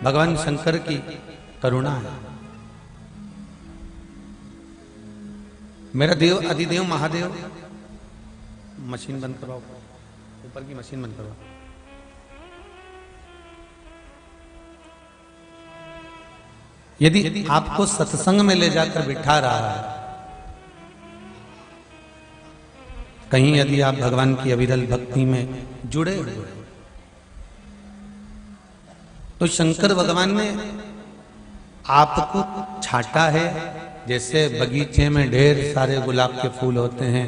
भगवान शंकर की करुणा है। मेरा देव अधिदेव महादेव, मशीन बंद करवाओ, ऊपर की मशीन बंद करवाओ। यदि आपको सत्संग में ले जाकर बिठा रहा है, कहीं यदि आप भगवान की अविरल भक्ति में जुड़े हुए, तो शंकर भगवान ने आपको छाटा है। जैसे बगीचे में ढेर सारे गुलाब के फूल होते हैं,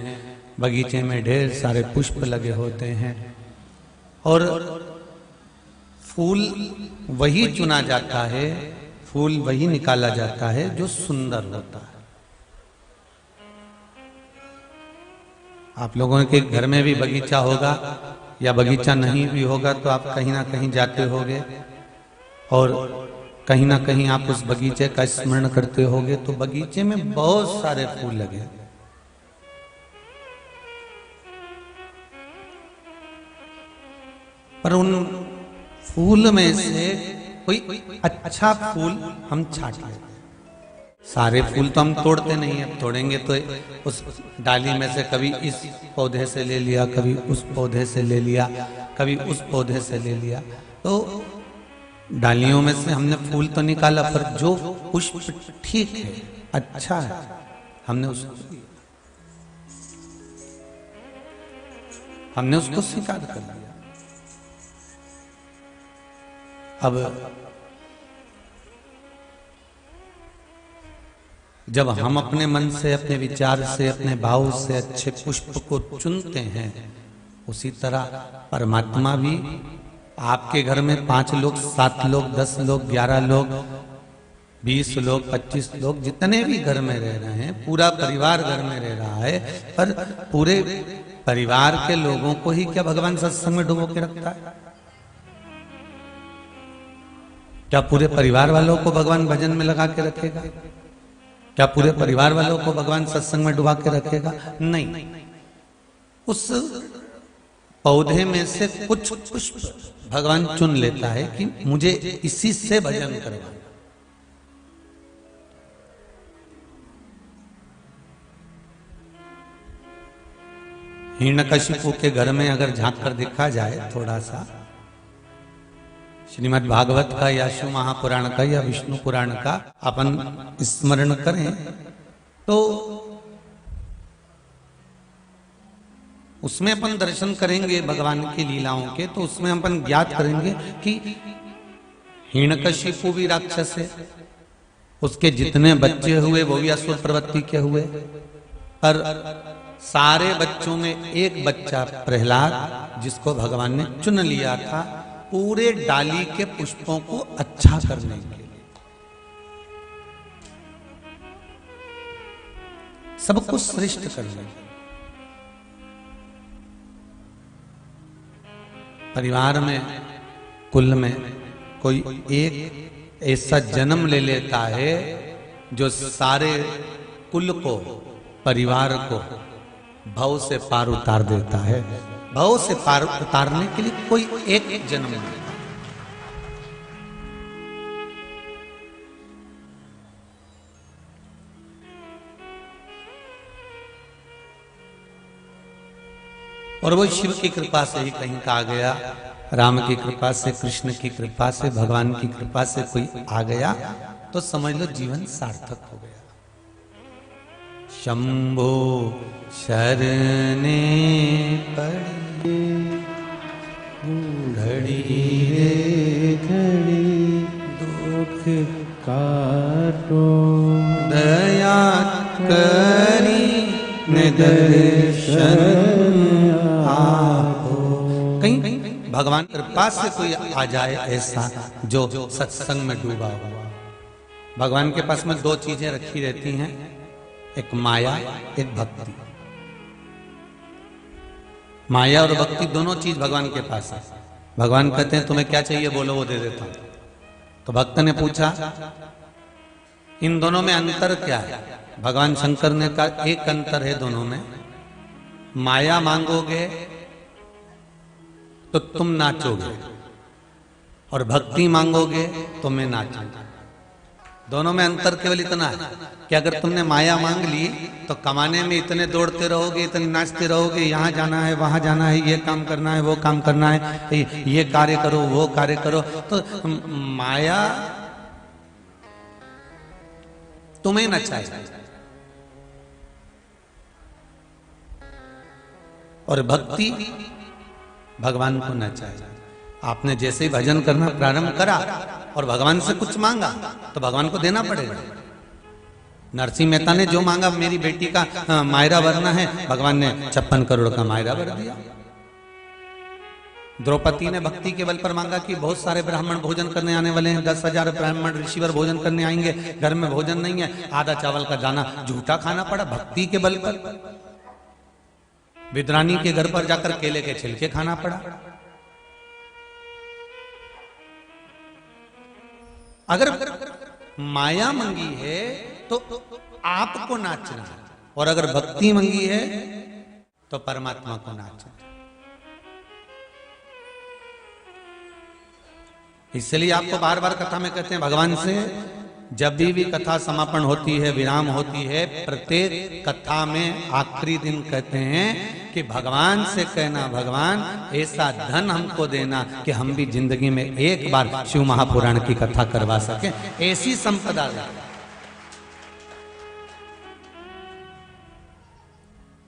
बगीचे में ढेर सारे पुष्प लगे होते हैं, और फूल वही चुना जाता है, फूल वही निकाला जाता है जो सुंदर होता है। आप लोगों के घर में भी बगीचा होगा, या बगीचा नहीं भी होगा तो आप कहीं ना कहीं जाते होगे, और कहीं ना कहीं आप उस बगीचे का स्मरण करते होगे। तो बगीचे में बहुत सारे फूल लगे, पर उन फूल में से कोई अच्छा फूल हम छाट लेते। सारे फूल तो हम तोड़ते नहीं है, तोड़ेंगे तो उस डाली में से कभी इस पौधे से ले लिया, कभी उस पौधे से ले लिया, कभी उस पौधे से ले लिया। तो डालियों में से हमने फूल तो निकाला, पर जो पुष्प ठीक है, अच्छा है, हमने उसको स्वीकार कर लिया। अब जब हम अपने मन से, अपने विचार से, अपने भाव से अच्छे पुष्प को चुनते हैं, उसी तरह परमात्मा भी आपके घर में 5 लोग, 7 लोग, 10 लोग, 11 लोग, 20 लोग, 25 लोग, जितने भी घर में रह रहे हैं, पूरा परिवार घर में रह रहा है, पर पूरे परिवार के लोगों को ही क्या भगवान सत्संग में डुबो के रखता है? क्या पूरे परिवार वालों को भगवान भजन में लगा के रखेगा? क्या पूरे परिवार वालों को भगवान सत्संग में डुबा के रखेगा? नहीं। उस पौधे में से कुछ पुष्प भगवान चुन लेता है कि मुझे इसी से भजन करवा। हिरण्यकशिपु के घर में अगर झांक कर देखा जाए, थोड़ा सा श्रीमद् भागवत का या शिव महापुराण का या विष्णु पुराण का अपन स्मरण करें, तो उसमें अपन दर्शन करेंगे भगवान की लीलाओं के। तो उसमें अपन ज्ञात करेंगे कि हिरण्यकशिपु भी राक्षस है, उसके जितने बच्चे हुए वो भी असुर प्रवृत्ति के हुए, पर सारे बच्चों में एक बच्चा प्रहलाद, जिसको भगवान ने चुन लिया था पूरे डाली के पुष्पों को अच्छा करने के लिए, सबको श्रेष्ठ करने। परिवार में, कुल में कोई एक ऐसा जन्म ले लेता है जो सारे कुल को, परिवार को भव से पार उतार देता है। भव से पार उतारने के लिए कोई एक जन्म नहीं। और वो शिव की कृपा से ही कहीं कहा गया, राम की कृपा से, कृष्ण की कृपा से, भगवान की कृपा से कोई आ गया तो समझ लो जीवन सार्थक हो गया। शंभो शरणे पड़ी घड़ी रे घड़ी, दुख काटो दया करी निदर्शन आपो। कहीं भगवान कृपा से कोई आ जाए ऐसा जो सत्संग में डूबा हुआ। भगवान के पास में 2 चीजें रखी रहती हैं, एक माया, एक भक्ति। माया और भक्ति दोनों चीज भगवान के पास है। भगवान कहते हैं तुम्हें क्या चाहिए बोलो, वो दे देता हूं। तो भक्त ने पूछा इन दोनों में अंतर क्या है? भगवान शंकर ने कहा एक अंतर है दोनों में, माया मांगोगे तो तुम नाचोगे, और भक्ति मांगोगे तो मैं नाचूंगा। दोनों में अंतर केवल इतना है कि अगर तुमने माया मांग ली तो कमाने में इतने दौड़ते रहोगे, इतने नाचते रहोगे, यहाँ जाना है, वहां जाना है, ये काम करना है, वो काम करना है, ये कार्य करो, वो कार्य करो, तो माया तुम्हें नचाए। और भक्ति भगवान को नचाए। आपने जैसे ही भजन करना प्रारंभ करा और भगवान से कुछ मांगा तो भगवान को देना पड़ेगा। नरसिंह मेहता ने जो मांगा, मेरी बेटी का मायरा भरना है, भगवान ने 56 करोड़ का मायरा भर दिया। द्रौपदी ने भक्ति के बल पर मांगा कि बहुत सारे ब्राह्मण भोजन करने आने वाले हैं, 10,000 ब्राह्मण ऋषिवर भोजन करने आएंगे, घर में भोजन नहीं है, आधा चावल का दाना झूठा खाना पड़ा भक्ति के बल पर। विद्रानी के घर पर जाकर केले के छिलके खाना पड़ा। अगर माया मंगी है तो आपको नाचना है, और अगर भक्ति मंगी है तो परमात्मा को नाचना। इसलिए आपको बार बार कथा में कहते हैं, भगवान से जब भी कथा समापन होती है, विराम होती है, प्रत्येक कथा में आखिरी दिन कहते हैं कि भगवान से कहना, भगवान ऐसा धन हमको देना कि हम भी जिंदगी में एक बार शिव महापुराण की कथा करवा सके, ऐसी संपदा दे।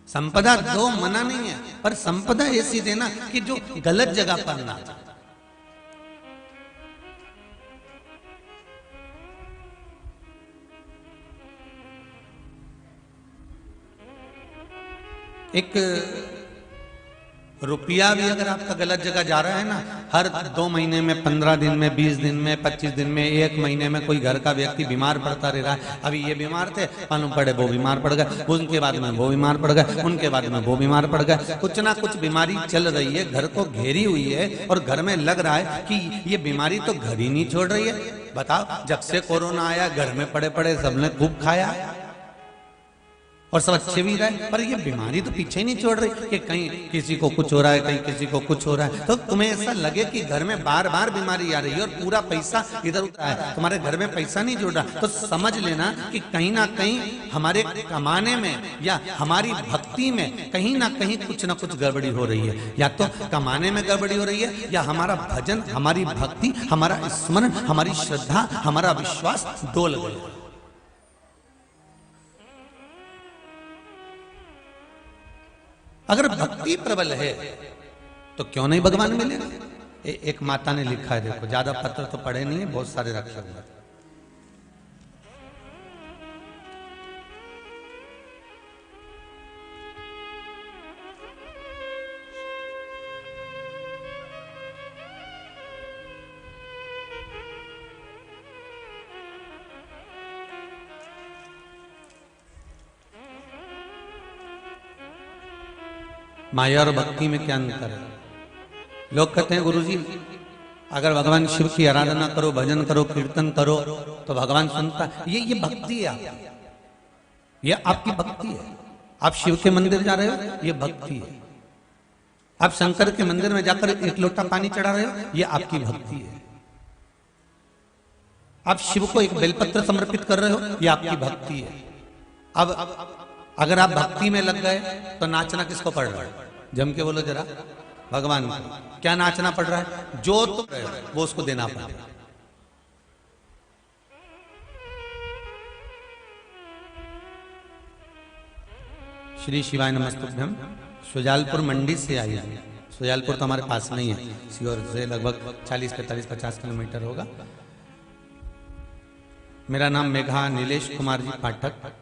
संपदा दो मना नहीं है, पर संपदा ऐसी देना कि जो गलत जगह पर ना जाए। एक रुपया भी अगर आपका गलत जगह जा रहा है ना, हर 2 महीने में, 15 दिन में, 20 दिन में, 25 दिन में, 1 महीने में कोई घर का व्यक्ति बीमार पड़ता रह रहा है। अभी ये बीमार थे, मालूम पड़े वो बीमार पड़ गए, उनके बाद में वो बीमार पड़ गए, उनके बाद में वो बीमार पड़ गए। कुछ ना कुछ बीमारी चल रही है, घर को घेरी हुई है, और घर में लग रहा है कि ये बीमारी तो घर ही नहीं छोड़ रही है। बताओ, जब से कोरोना आया घर में पड़े पड़े सबने खूब खाया और सब अच्छे भी रहे, पर ये बीमारी तो पीछे ही नहीं छोड़ रही कि कहीं किसी को कुछ हो रहा है, कहीं किसी को कुछ हो रहा है। तो तुम्हें ऐसा लगे कि घर में बार बार बीमारी आ रही है और पूरा पैसा इधर उधर है, तुम्हारे घर में पैसा नहीं जुड़ रहा, तो समझ लेना कि कहीं ना कहीं हमारे कमाने में या हमारी भक्ति में कहीं ना कहीं कुछ ना कुछ गड़बड़ी हो रही है। या तो कमाने में गड़बड़ी हो रही है, या हमारा भजन, हमारी भक्ति, हमारा स्मरण, हमारी श्रद्धा, हमारा विश्वास डोल गया। अगर भक्ति प्रबल है तो क्यों नहीं भगवान मिलेगा। एक माता ने लिखा है, देखो, ज्यादा पत्र तो पढ़े नहीं है, बहुत सारे रखे हुए। माया और भक्ति में क्या अंतर है? लोग कहते हैं गुरुजी, अगर भगवान शिव की आराधना करो, भजन करो, कीर्तन करो तो भगवान सुनता है। ये भक्ति है आपकी, ये आपकी भक्ति है। आप शिव के मंदिर जा रहे हो, ये भक्ति है। आप शंकर के मंदिर में जाकर 1 लोटा पानी चढ़ा रहे हो, ये आपकी भक्ति है। आप शिव को एक बेलपत्र समर्पित कर रहे हो, ये आपकी भक्ति है। अब अगर आप भक्ति में लग गए तो नाचना किसको पड़ रहा है? जम के बोलो जरा, भगवान को। क्या नाचना पड़ रहा है? जो तो वो उसको देना पड़ेगा। श्री शिवाय नमस्तुभ्यम। सुजालपुर मंडी से आई है। सुजालपुर तो हमारे पास नहीं है, सीहोर से लगभग 40, 45, 50 किलोमीटर होगा। मेरा नाम मेघा नीलेश कुमार जी पाठक।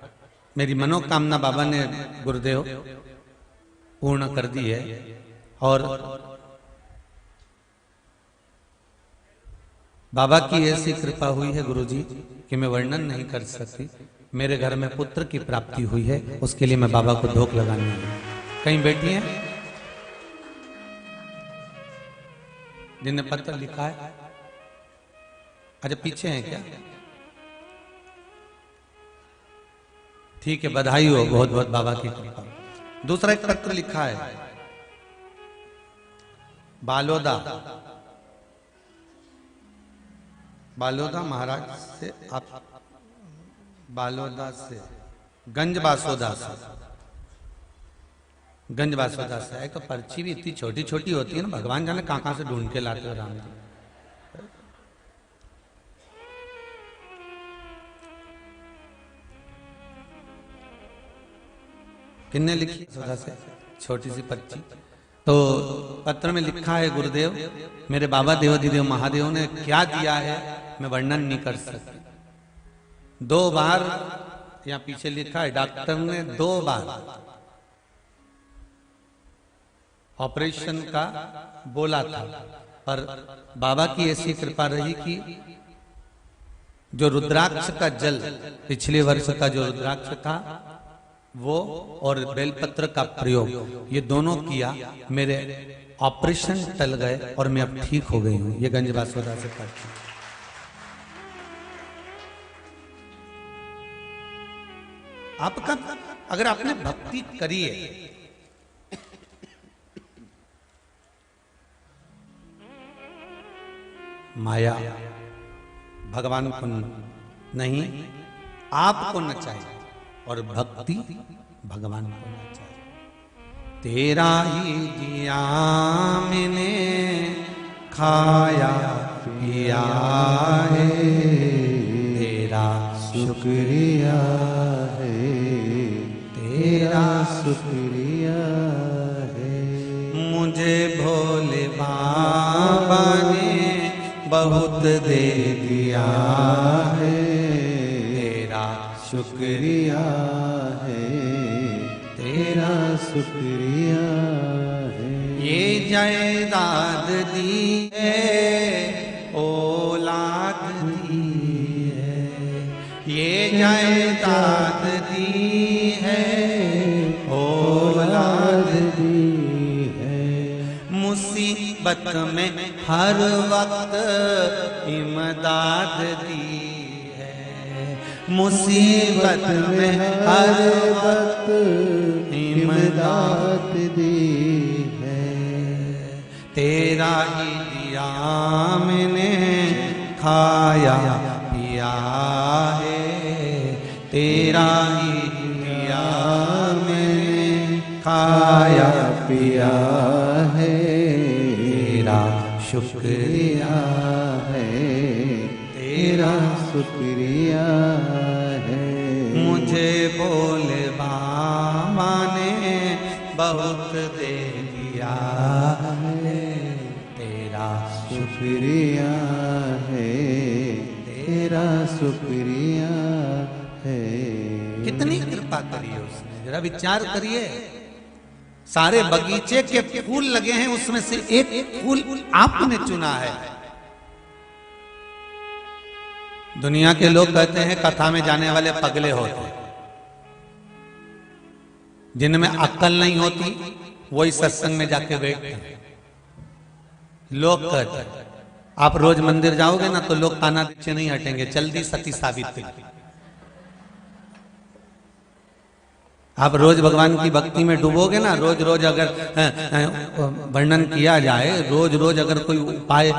मेरी मनोकामना बाबा ने, गुरुदेव, पूर्ण कर दी है। और बाबा की ऐसी कृपा हुई है गुरुजी कि मैं वर्णन नहीं कर सकती। मेरे घर में पुत्र की प्राप्ति हुई है, उसके लिए मैं बाबा को धोख लगानी है। कहीं बैठी हैं जिनने पत्र लिखा है? अच्छा, पीछे हैं क्या? ठीक है, बधाई हो, बहुत बहुत बाबा की कृपा। दूसरा एक पत्र लिखा है, बालोदा, बालोदा महाराज से आप बालोदा से गंज बासोदा से गंज बासोदा से आए तो पर्ची भी इतनी छोटी छोटी होती है ना, भगवान जाने कहाँ कहाँ से ढूंढ के लाते हो राम जी। किन्ने लिखी सोदा से छोटी सी पर्ची। तो पत्र में लिखा है, गुरुदेव मेरे बाबा देवाधिदेव महादेव ने क्या दिया है मैं वर्णन नहीं कर सकती। 2 बार यहाँ पीछे लिखा है, डॉक्टर ने 2 बार ऑपरेशन का बोला था, पर बाबा की ऐसी कृपा रही कि जो रुद्राक्ष का जल पिछले वर्ष का जो रुद्राक्ष था वो और बेलपत्र का प्रयोग ये दोनों किया, मेरे ऑपरेशन टल गए और मैं अब ठीक हो गई हूं। ये गंज बासोदा से पढ़ती। आपका अगर आपने भक्ति करी है, माया भगवान को नहीं आपको न चाहिए और भक्ति भगवान को न चाहिए। तेरा ही दिया मैंने खाया पिया है, तेरा शुक्रिया है, तेरा शुक्रिया है। मुझे भोले बाबा ने बहुत दे दिया है, तेरा शुक्रिया है, तेरा शुक्रिया है। ये जायदाद दी है, औलाद दी है, ये जायदाद दी है, औलाद दी है। मुसीबत में हर वक्त इमदाद दी है, मुसीबत में हर वक्त इमदाद दी है। तेरा ही दिया मैंने खाया पिया है, तेरा ही दिया मैंने खाया पिया है, तेरा शुक्रिया है, तेरा शुक्रिया है। मुझे बोले बाबा ने बहुत दे दिया है, तेरा शुक्रिया है, तेरा शुक्रिया है। कितनी कृपा करी है उसने, जरा विचार करिए। सारे बगीचे के फूल लगे हैं, उसमें से एक फूल आपने चुना है। दुनिया के लोग कहते हैं कथा में जाने वाले पगले होते हैं, जिनमें अक्ल नहीं होती वही सत्संग में जाके बैठते हैं। लोग कहते हैं आप रोज मंदिर जाओगे ना तो लोग काना पीछे नहीं हटेंगे, जल्दी सती सावित्री। आप रोज भगवान की भक्ति में डूबोगे ना, रोज रोज अगर वर्णन किया जाए, रोज रोज अगर कोई उपाय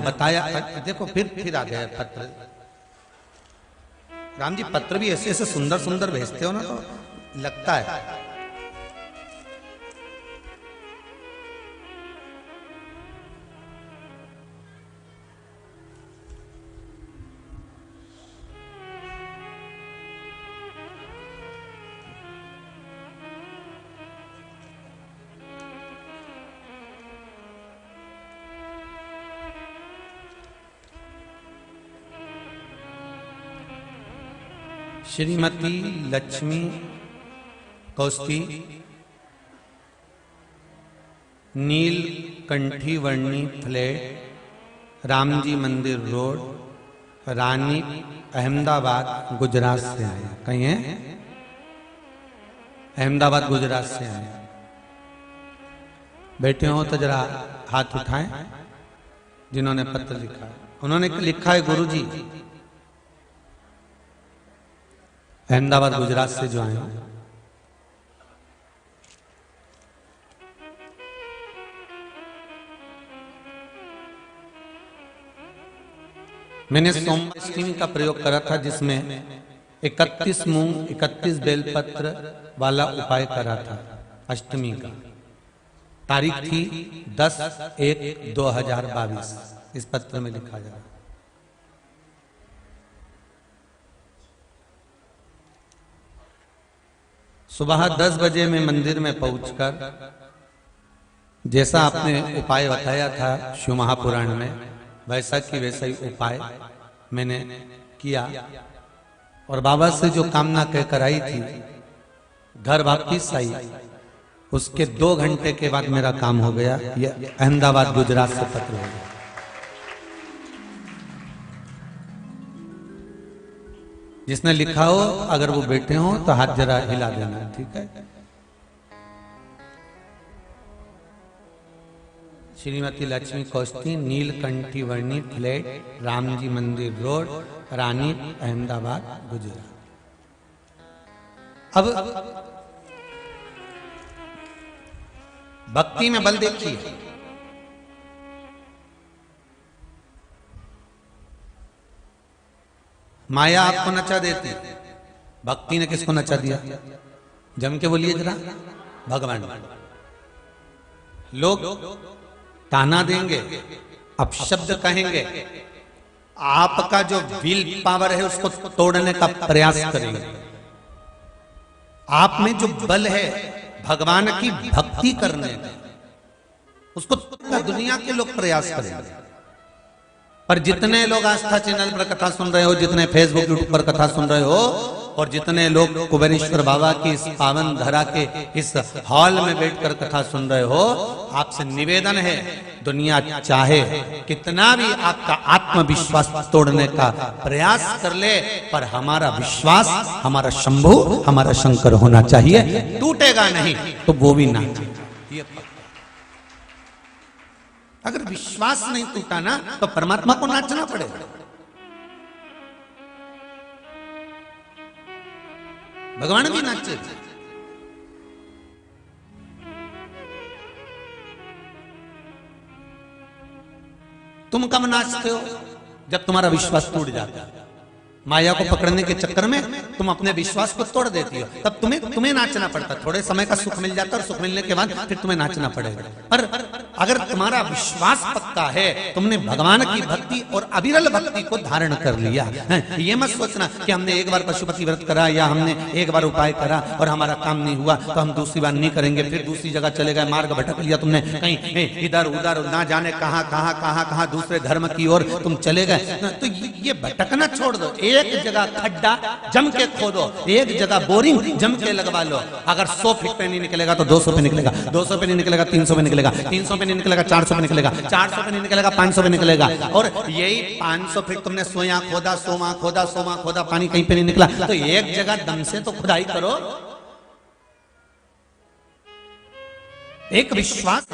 बताया, देखो फिर आ गया पत्र। राम जी पत्र भी ऐसे ऐसे सुंदर सुंदर भेजते हो ना तो लगता है। श्रीमती लक्ष्मी कौस्ती, नील कंठी वर्णी फ्लैट, रामजी मंदिर रोड, रानी, अहमदाबाद गुजरात से आए। कहीं है? अहमदाबाद गुजरात से आए। बैठे हो तो जरा हाथ उठाएं जिन्होंने पत्र लिखा है। उन्होंने लिखा है, गुरुजी अहमदाबाद गुजरात से जो आए, मैंने सोमाष्टमी का प्रयोग करा था, जिसमें 31 मूंग 31 बेलपत्र वाला उपाय करा था अष्टमी का। तारीख थी 10/1/2022। इस पत्र में लिखा जा रहा है। सुबह 10 बजे मैं मंदिर में पहुंचकर जैसा आपने उपाय बताया था शिव महापुराण में, वैसा की वैसा ही उपाय मैंने किया और बाबा से जो कामना कहकर आई थी घर वापिस आई। उसके 2 घंटे के बाद मेरा काम हो गया। यह अहमदाबाद गुजरात से पत्र हो गया। जिसने लिखा हो, अगर वो बैठे हो तो हाथ जरा हिला देना, ठीक है। श्रीमती लक्ष्मी कौस्ती, नीलकंठी वर्णी फ्लैट, रामजी मंदिर रोड, रानी, अहमदाबाद, गुजरात। अब भक्ति में बल देखिए। माया आपको नचा देती, भक्ति ने किसको नचा दिया? जम के बोलिए जरा, भगवान। लोग ताना देंगे, अपशब्द कहेंगे, आपका जो विल पावर है उसको तोड़ने का प्रयास करेंगे। आप में जो बल है भगवान की भक्ति करने का, उसको दुनिया के लोग प्रयास करेंगे। पर जितने लोग आस्था चैनल पर कथा सुन रहे हो, जितने फेसबुक यूट्यूब पर कथा सुन रहे हो, और जितने लोग कुबेरेश्वर बाबा की इस पावन धरा के इस हॉल में बैठकर कथा सुन रहे हो, आपसे निवेदन है, दुनिया चाहे कितना भी आपका आत्मविश्वास तोड़ने का प्रयास कर ले, पर हमारा विश्वास, हमारा शंभु, हमारा शंकर होना चाहिए। टूटेगा नहीं तो वो भी ना। अगर विश्वास नहीं टूटा ना तो परमात्मा को नाचना पड़ेगा। भगवान भी नाचे। तुम कब नाचते हो? जब तुम्हारा विश्वास टूट जाता है। माया को पकड़ने के चक्कर में तुम अपने विश्वास को तोड़ देती हो, तब तुम्हें नाचना पड़ता। थोड़े समय का सुख मिल जाता है और सुख मिलने के बाद फिर तुम्हें नाचना पड़ेगा। पर अगर तुम्हारा विश्वास पक्का है, तुमने भगवान की भक्ति और अविरल भक्ति को धारण कर लिया, ये मत सोचना कि हमने एक बार पशुपति व्रत करा या हमने एक बार उपाय करा और हमारा काम नहीं हुआ तो हम दूसरी बार नहीं करेंगे, फिर दूसरी जगह चले गए, मार्ग भटक लिया तुमने, कहीं इधर उधर ना जाने कहां दूसरे धर्म की ओर तुम चले गए। तो ये भटकना छोड़ दो। एक जगह खड्डा जम के खोदो, एक जगह बोरिंग जम के लगवा लो। अगर 100 फीट पे नहीं निकलेगा तो 200 पे निकलेगा, 200 पे नहीं निकलेगा 300 पे निकलेगा, 300 पे नहीं निकलेगा 400 पे निकलेगा, 400 पे नहीं निकलेगा 500 पे निकलेगा। और यही 500 फीट तुमने सोया खोदा, सोमा खोदा, पानी कहीं पे नहीं निकला, तो एक जगह दम से तो खुदाई करो। एक विश्वास,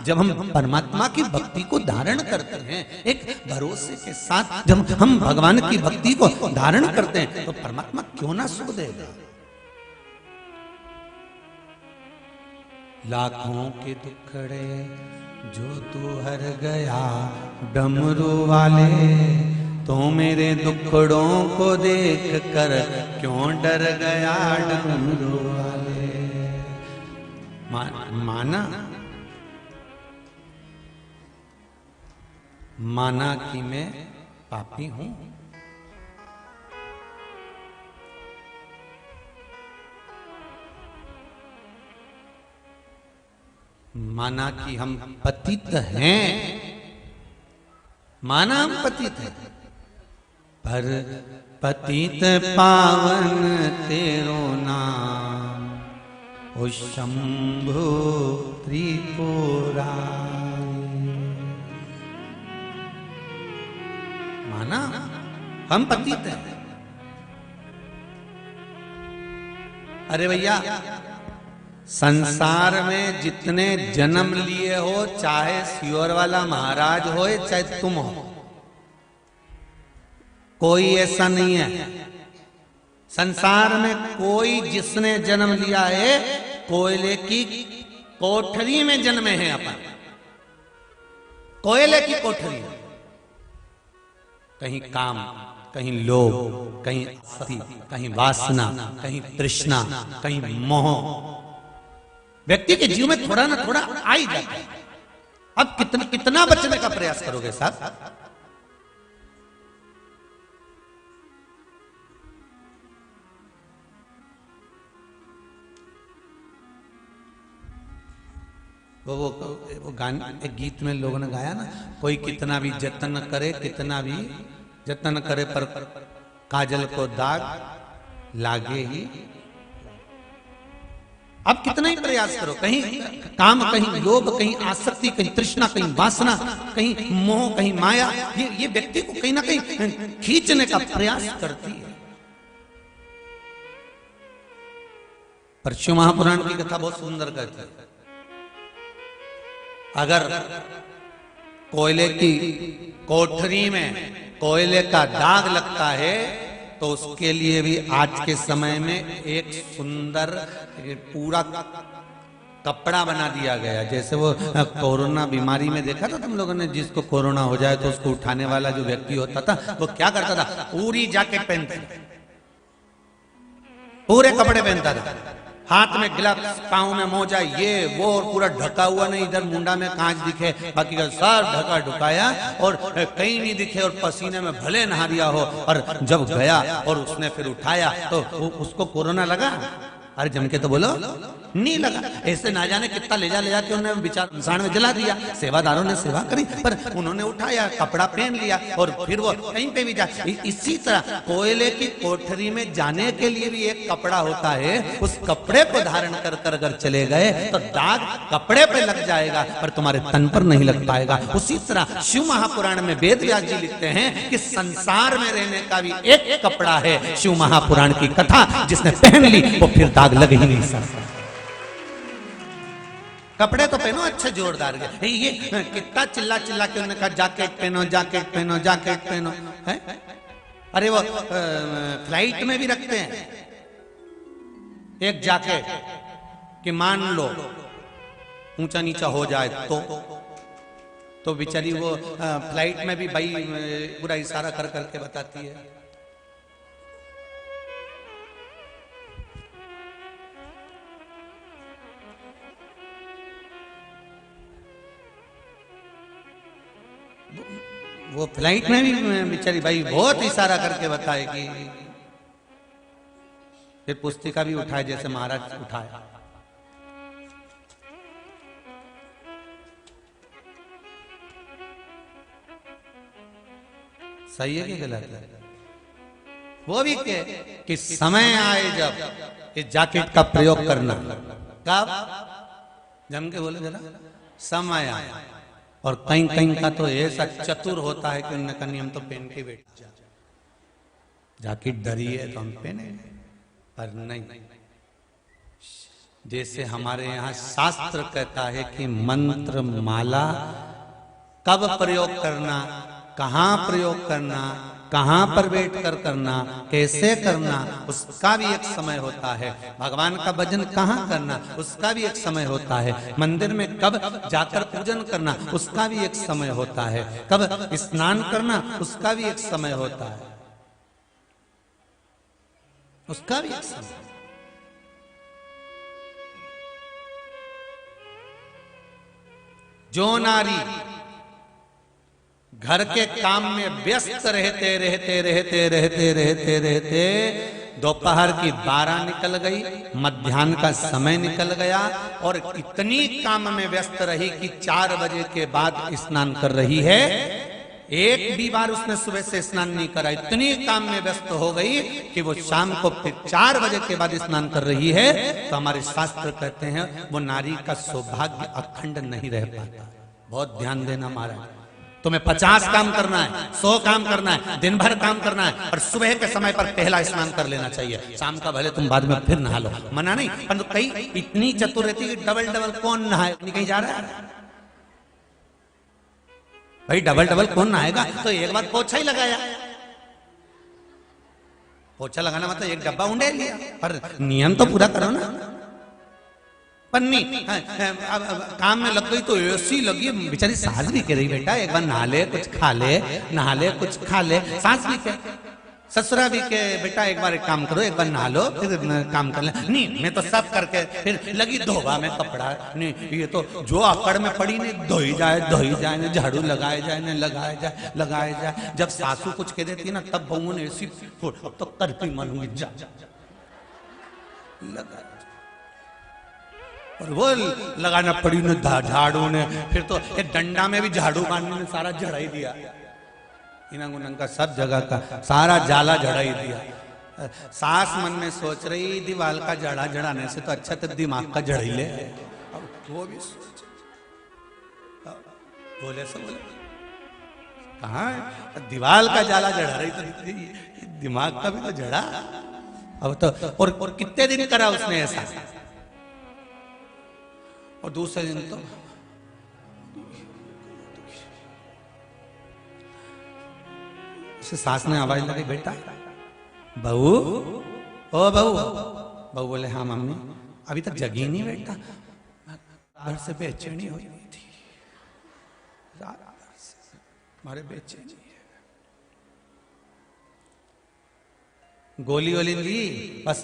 जब हम परमात्मा की भक्ति को धारण करते हैं, एक भरोसे के साथ जब हम भगवान की भक्ति को धारण करते हैं, तो परमात्मा क्यों ना सुख देगा। लाखों के दुखड़े जो तू हर गया डमरू वाले, तो मेरे दुखड़ों को देख कर क्यों डर गया डमरू वाले। माना कि मैं पापी हूं, माना कि हम पतित हैं, माना हम पतित हैं, पर पतित पावन तेरो नाम, ओ शंभु त्रिपुरा। माना हम पतित हैं। अरे भैया, संसार में जितने जन्म लिए हो, चाहे सियोर वाला महाराज हो चाहे तुम हो, कोई ऐसा नहीं है। संसार में कोई जिसने जन्म लिया है, कोयले की कोठरी में जन्मे हैं अपन, कोयले की कोठरी। कहीं काम, कहीं लोभ, कहीं आसक्ति, कहीं वासना, कहीं तृष्णा, कहीं मोह व्यक्ति के जीवन में थोड़ा ना थोड़ा आ ही जाता है। अब कितना बचने का प्रयास करोगे साहब? वो गाने, एक गीत में लोगों ने गाया ना, कोई कितना भी जतन करे, कितना भी जतन करे, पर काजल को दाग लागे ही। अब कितना ही प्रयास करो, कहीं काम, कहीं लोभ, कहीं आसक्ति, कहीं तृष्णा, कहीं वासना, कहीं मोह, कहीं माया, ये व्यक्ति को कहीं ना कहीं खींचने का प्रयास करती है। पर शिव महापुराण की कथा बहुत सुंदर कहती है। अगर कोयले की कोठरी में कोयले का दाग लगता है तो उसके लिए भी आज के समय में एक सुंदर पूरा कपड़ा बना दिया गया। जैसे वो कोरोना बीमारी में देखा था तुम लोगों ने, जिसको कोरोना हो जाए तो उसको उठाने वाला जो व्यक्ति होता था वो क्या करता था, पूरी जैकेट पहनता था, पूरे कपड़े पहनता था, हाथ में ग्लव्स, पांव में मोजा, ये वो, और पूरा ढका हुआ नहीं, इधर मुंडा में कांच दिखे, बाकी का सब ढका ढुकाया और कहीं नहीं दिखे, और पसीने में भले नहा दिया हो। और जब गया और उसने फिर उठाया तो उसको कोरोना लगा? अरे जम के तो बोलो, नहीं लगा। ऐसे ना जाने कितना ले जाके उन्होंने विचार इंसान में जला दिया। सेवादारों ने सेवा करी, पर उन्होंने उठाया, कपड़ा पहन लिया और फिर वो कहीं पे भी जा। इसी तरह कोयले की कोठरी में जाने के लिए भी एक कपड़ा होता है, उस कपड़े को धारण कर कर अगर चले गए तो दाग कपड़े पे लग जाएगा पर तुम्हारे तन पर नहीं लग पाएगा। उसी तरह शिव महापुराण में वेद व्यास जी लिखते हैं कि संसार में रहने का भी एक कपड़ा है, शिव महापुराण की कथा, जिसने पहन ली वो फिर दाग लग ही नहीं सकता। कपड़े तो पहनो अच्छे जोरदार के। ये कितना चिल्ला चिल्ला के उन्होंने कहा जैकेट पहनो, जैकेट पहनो, जैकेट पहनो है। अरे वो फ्लाइट में भी रखते हैं एक जैकेट कि मान लो ऊंचा नीचा हो जाए तो बेचारी वो फ्लाइट में भी भाई पूरा इशारा कर करके बताती है। वो फ्लाइट में भी बेचारी भाई बहुत इशारा करके बताएगी। फिर पुस्तिका भी उठाए जैसे महाराज उठाया। सही है कि गलत है? वो भी कि समय आए जब इस जैकेट का प्रयोग करना। कब? जम के बोले जरा, समय आया। और कहीं कहीं का तो ऐसा चतुर होता है कि उन्होंने कहा नहीं हम तो पहन के बैठ जा, जैकेट डरी है तो हम पहने, पर नहीं। जैसे हमारे यहाँ शास्त्र कहता है कि मंत्र माला कब प्रयोग करना, कहाँ प्रयोग करना, कहां पर बैठकर करना, कैसे करना, उसका भी एक समय होता है। भगवान का भजन कहां करना, उसका भी एक समय होता है। मंदिर में कब जाकर पूजन करना, उसका भी एक समय होता है। कब स्नान करना, उसका भी एक समय होता है, उसका भी एक समय। जो नारी घर के काम में व्यस्त रहते रहते रहते रहते रहते रहते दोपहर की 12 निकल गई, मध्याह्न का समय निकल गया और इतनी काम में व्यस्त रही कि 4 बजे के बाद स्नान कर रही है। एक भी बार उसने सुबह से स्नान नहीं करा, इतनी काम में व्यस्त हो गई कि वो शाम को फिर 4 बजे के बाद स्नान कर रही है। तो हमारे शास्त्र कहते हैं वो नारी का सौभाग्य अखंड नहीं रह पाता। बहुत ध्यान देना महाराज, तुम्हें 50 काम करना है, 100 काम करना है, दिन भर काम करना है, और सुबह के समय पर पहला स्नान कर लेना चाहिए। शाम का भले तुम बाद में फिर नहा लो, मना नहीं, परंतु कई इतनी चतुर रहती है कि डबल डबल कौन नहाए, कहीं जा रहा है भाई, डबल डबल कौन नहाएगा। तो एक बार पोछा ही लगाया, पोछा लगाना मतलब एक डब्बा उंडे लिया, पर नियम तो पूरा करो ना। पन्नी अब काम में लग गई तो ऐसी लगी, बेचारी सास भी कह रही बेटा एक बार नहा ले कुछ खा ले, नहा ले कुछ खा ले। सास भी कह, ससुरा भी के बेटा एक बार एक काम करो, एक बार नहा लो फिर काम कर ले। नहीं मैं तो सब करके फिर लगी धोबा में कपड़ा, नहीं ये तो जो अकड़ में पड़ी नहीं, धोई जाए झाड़ू लगाए जाए न लगाए जाए। जब सासू कुछ कह देती ना तब बहू ने ऐसी तो करती मानूंगी जा लगा, और वो लगाना पड़ी ने झाड़ू ने, फिर तो एक डंडा में भी झाड़ू मारने ने सारा झड़ा ही दिया, इनंग उनंग का सब जगह का सारा जाला झड़ा ही दिया। सास मन में सोच रही दीवाल का जड़ा जड़ाने से तो अच्छा तो दिमाग का जड़ ही ले। अब वो भी सोच बोले से बोले कहाँ दीवाल का जाला जड़ा रही तो दिमाग का भी तो जड़ा। अब तो और कितने दिन करा उसने ऐसा, और दूसरे दिन तो सास ने आवाज लगी बेटा बहू, ओ बहू। बहू बोले हाँ मम्मी। अभी तक जगी नहीं बेटा, घर से बेचैनी हो गई थी, हमारे बेचैनी है। गोली वोली ली बस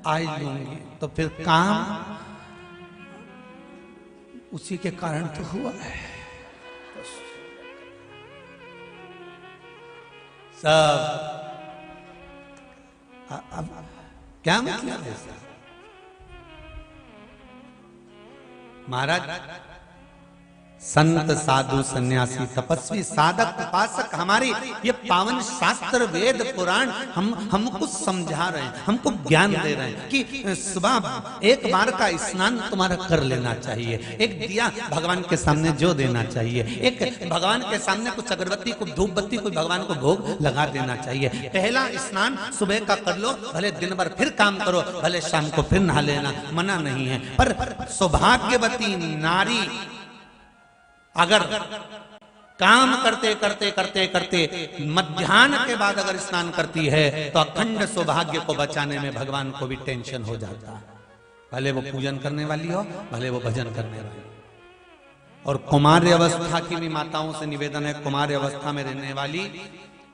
आज लूंगी, तो फिर काम उसी के कारण तो हुआ है। सब अब क्या मतलब है महाराज? संत साधु सन्यासी तपस्वी साधक उपासक हमारी ये पावन शास्त्र वेद पुराण हमको समझा रहे हैं, हमको ज्ञान दे रहे हैं कि सुबह एक बार का स्नान तुम्हारा कर लेना चाहिए, एक दिया भगवान के सामने जो देना चाहिए, एक भगवान के सामने कुछ अगरबत्ती कुछ धूप बत्ती कुछ भगवान को भोग लगा देना चाहिए। पहला स्नान सुबह का कर लो, भले दिन भर फिर काम करो, भले शाम को फिर नहा लेना, मना नहीं है। पर सौभाग्यवती नारी अगर काम करते करते करते करते मध्याह्न के बाद अगर स्नान करती है तो अखंड सौभाग्य को बचाने में भगवान को भी टेंशन हो जाता है, भले वो पूजन करने वाली हो भले वो भजन करने वाली। और कुमार्य अवस्था की भी माताओं से निवेदन है, कुमार्य अवस्था में रहने वाली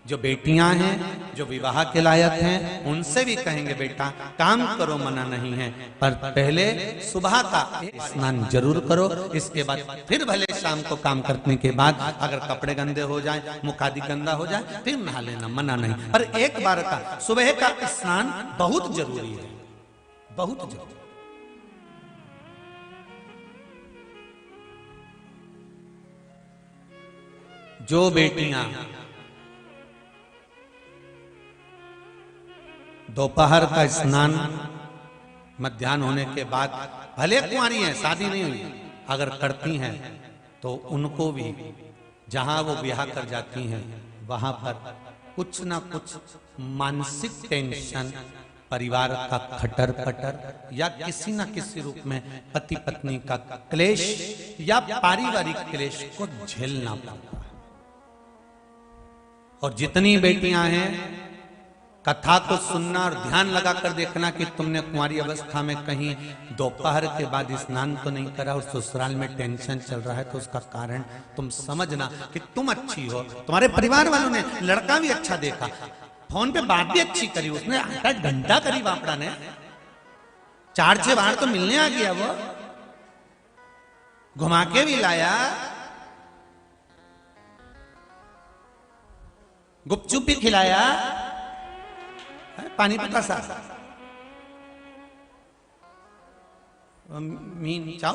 जो बेटियां हैं जो विवाह के लायक हैं उनसे भी कहेंगे बेटा काम करो, मना नहीं है, पर पहले सुबह का स्नान जरूर करो, इसके बाद फिर भले शाम को काम करने के बाद अगर कपड़े गंदे हो जाए, मुख आदि गंदा हो जाए फिर नहा लेना, मना नहीं, पर एक बार का सुबह का स्नान बहुत जरूरी है, बहुत जरूरी। जो बेटियां दोपहर का स्नान मध्याह्न होने के बाद भले कुंवारी हैं, शादी नहीं हुई, अगर करती हैं तो उनको भी जहां वो ब्याह कर जाती हैं वहां पर कुछ ना कुछ मानसिक टेंशन, परिवार का खटर पटर या किसी न किसी रूप में पति पत्नी का क्लेश या पारिवारिक क्लेश को झेलना पड़ता है। और जितनी बेटियां हैं कथा को सुनना और ध्यान लगाकर देखना कि तुमने कुंवारी अवस्था में कहीं दोपहर के बाद स्नान तो नहीं करा और ससुराल में टेंशन चल रहा है, तो उसका कारण तुम समझना कि तुम अच्छी हो, तुम्हारे परिवार वालों ने लड़का भी अच्छा देखा, फोन पे बात भी अच्छी करी, उसने 8 घंटा करी बापड़ा ने, 4-6 बार तो मिलने आ गया, वो घुमा के भी लाया, गुपचुप भी खिलाया, पानी पका सा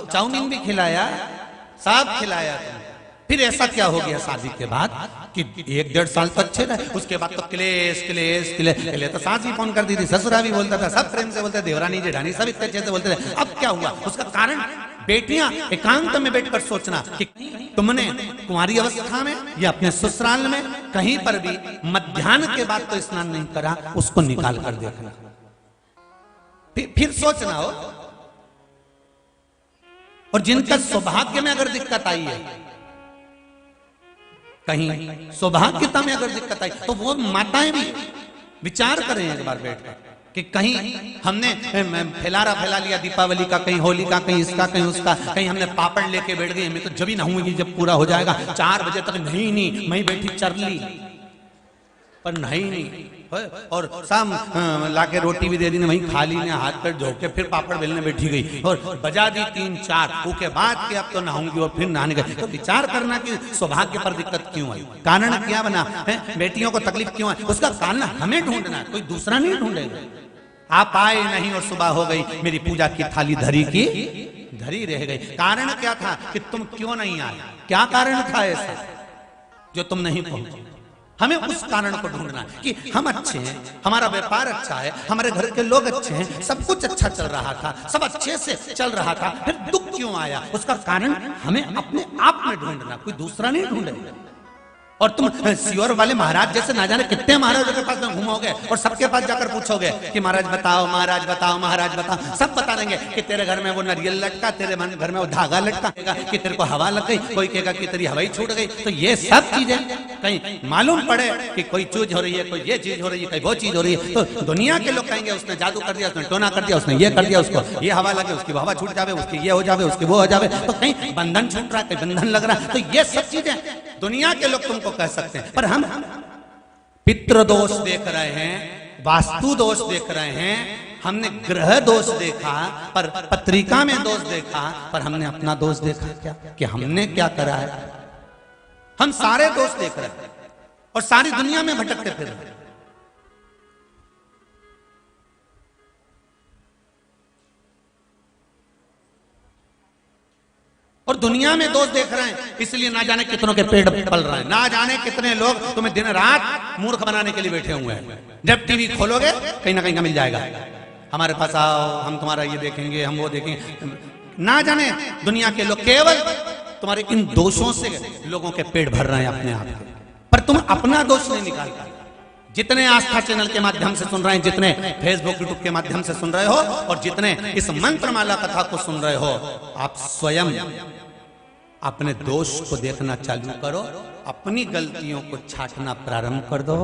चाउमीन भी खिलाया, सब खिलाया। फिर ऐसा क्या हो गया शादी के बाद कि 1-1.5 साल तो अच्छे रहे, उसके बाद तो क्लेश क्लेश क्लेश। पहले तो सास भी फोन कर दी थी, ससुरा भी बोलता था, सब प्रेम से बोलते, देवरानी जेठानी सब इतने अच्छे से बोलते थे। अब क्या हुआ? उसका कारण बेटियां एकांत में बैठकर सोचना कि तुमने कुंवारी अवस्था में या अपने ससुराल में कहीं पर भी मध्याह्न के बाद तो स्नान नहीं करा, उसको निकाल कर देखना, फिर सोचना हो। और जिनका सौभाग्य में अगर दिक्कत आई है, कहीं सौभाग्यता में अगर दिक्कत आई, तो वो माताएं भी विचार करें एक बार बैठकर कि कहीं हमने फैला लिया दीपावली का, कहीं होली का, कहीं इसका, कहीं उसका, कहीं हमने पापड़ लेके बैठ गए, मैं तो जब ही नहाऊंगी जब पूरा हो जाएगा, 4 बजे तक नहीं मैं बैठी चरली पर नहीं, और शाम लाके रोटी भी दे दी, वहीं खा ली ने, हाथ पैर धो के फिर पापड़ बेलने बैठी गई और बजा दी 3-4, उसके बाद कि अब तो नहाऊंगी और फिर नहाने गए। तो विचार करना कि सौभाग्य पर दिक्कत क्यों आई, कारण क्या बना है, बेटियों को तकलीफ क्यों आई, उसका कारण हमें ढूंढना, कोई दूसरा नहीं ढूंढेगा। आप आए नहीं और सुबह हो गई, मेरी पूजा की थाली धरी की धरी रह गई। कारण क्या था कि तुम क्यों नहीं आए, क्या कारण था ऐसा जो तुम नहीं पहुंचे। हमें उस कारण को ढूंढना है कि हम अच्छे हैं, हमारा व्यापार अच्छा है, हमारे घर के लोग अच्छे हैं, सब कुछ अच्छा चल रहा था, सब अच्छे से चल रहा था, फिर दुख क्यों आया, उसका कारण हमें अपने आप में ढूंढना, कोई दूसरा नहीं ढूंढेगा। और तुम सियोर वाले महाराज जैसे ना जाने कितने महाराजों के पास में घूमोगे और सबके पास जाकर पूछोगे कि महाराज बताओ, महाराज बताओ, महाराज बताओ, सब बता देंगे कि तेरे घर में वो नारियल लटका, तेरे घर में वो धागा लटका, कि तेरे को हवा लग गई, कोई कहेगा कि तेरी हवाई छूट गई। तो ये सब चीजें कहीं मालूम पड़े कि कोई चीज हो रही है, कोई ये चीज हो रही है, कोई वो चीज हो रही है, तो दुनिया के लोग कहेंगे उसने जादू कर दिया, उसने टोना कर दिया, उसने ये कर दिया, उसको ये हवा लगे, उसकी हवा छूट जावे, उसकी ये हो जावे, उसकी वो हो जावे, तो कहीं बंधन छूट रहा है, कहीं बंधन लग रहा है। तो ये सब चीजें दुनिया के लोग तुमको कह सकते हैं, पर हम पितृ दोष देख रहे हैं, वास्तु दोष देख रहे हैं, हमने ग्रह दोष देखा, पर पत्रिका में दोष देखा, पर हमने अपना दोष देखा क्या कि हमने क्या करा है। हम सारे दोष देख रहे हैं और सारी दुनिया में भटकते फिर रहे हैं। और दुनिया में दोष देख रहे हैं, इसलिए ना जाने कितनों के पेड़ पल रहे हैं, ना जाने कितने लोग तुम्हें दिन रात मूर्ख बनाने के लिए बैठे हुए हैं। जब टीवी खोलोगे कहीं ना कहीं का मिल जाएगा, हमारे पास आओ, हम तुम्हारा ये देखेंगे, हम वो देखेंगे, ना जाने दुनिया के लोग केवल तुम्हारे इन दोषों से लोगों के पेट भर रहे हैं अपने आप के, पर तुम अपना दोष नहीं निकालते। जितने आस्था चैनल के माध्यम से सुन रहे हैं, जितने फेसबुक यूट्यूब के माध्यम से सुन रहे हो, और जितने इस मंत्रमाला कथा को सुन रहे हो, आप स्वयं अपने दोष को देखना चालू करो, अपनी गलतियों को छांटना प्रारंभ कर दो।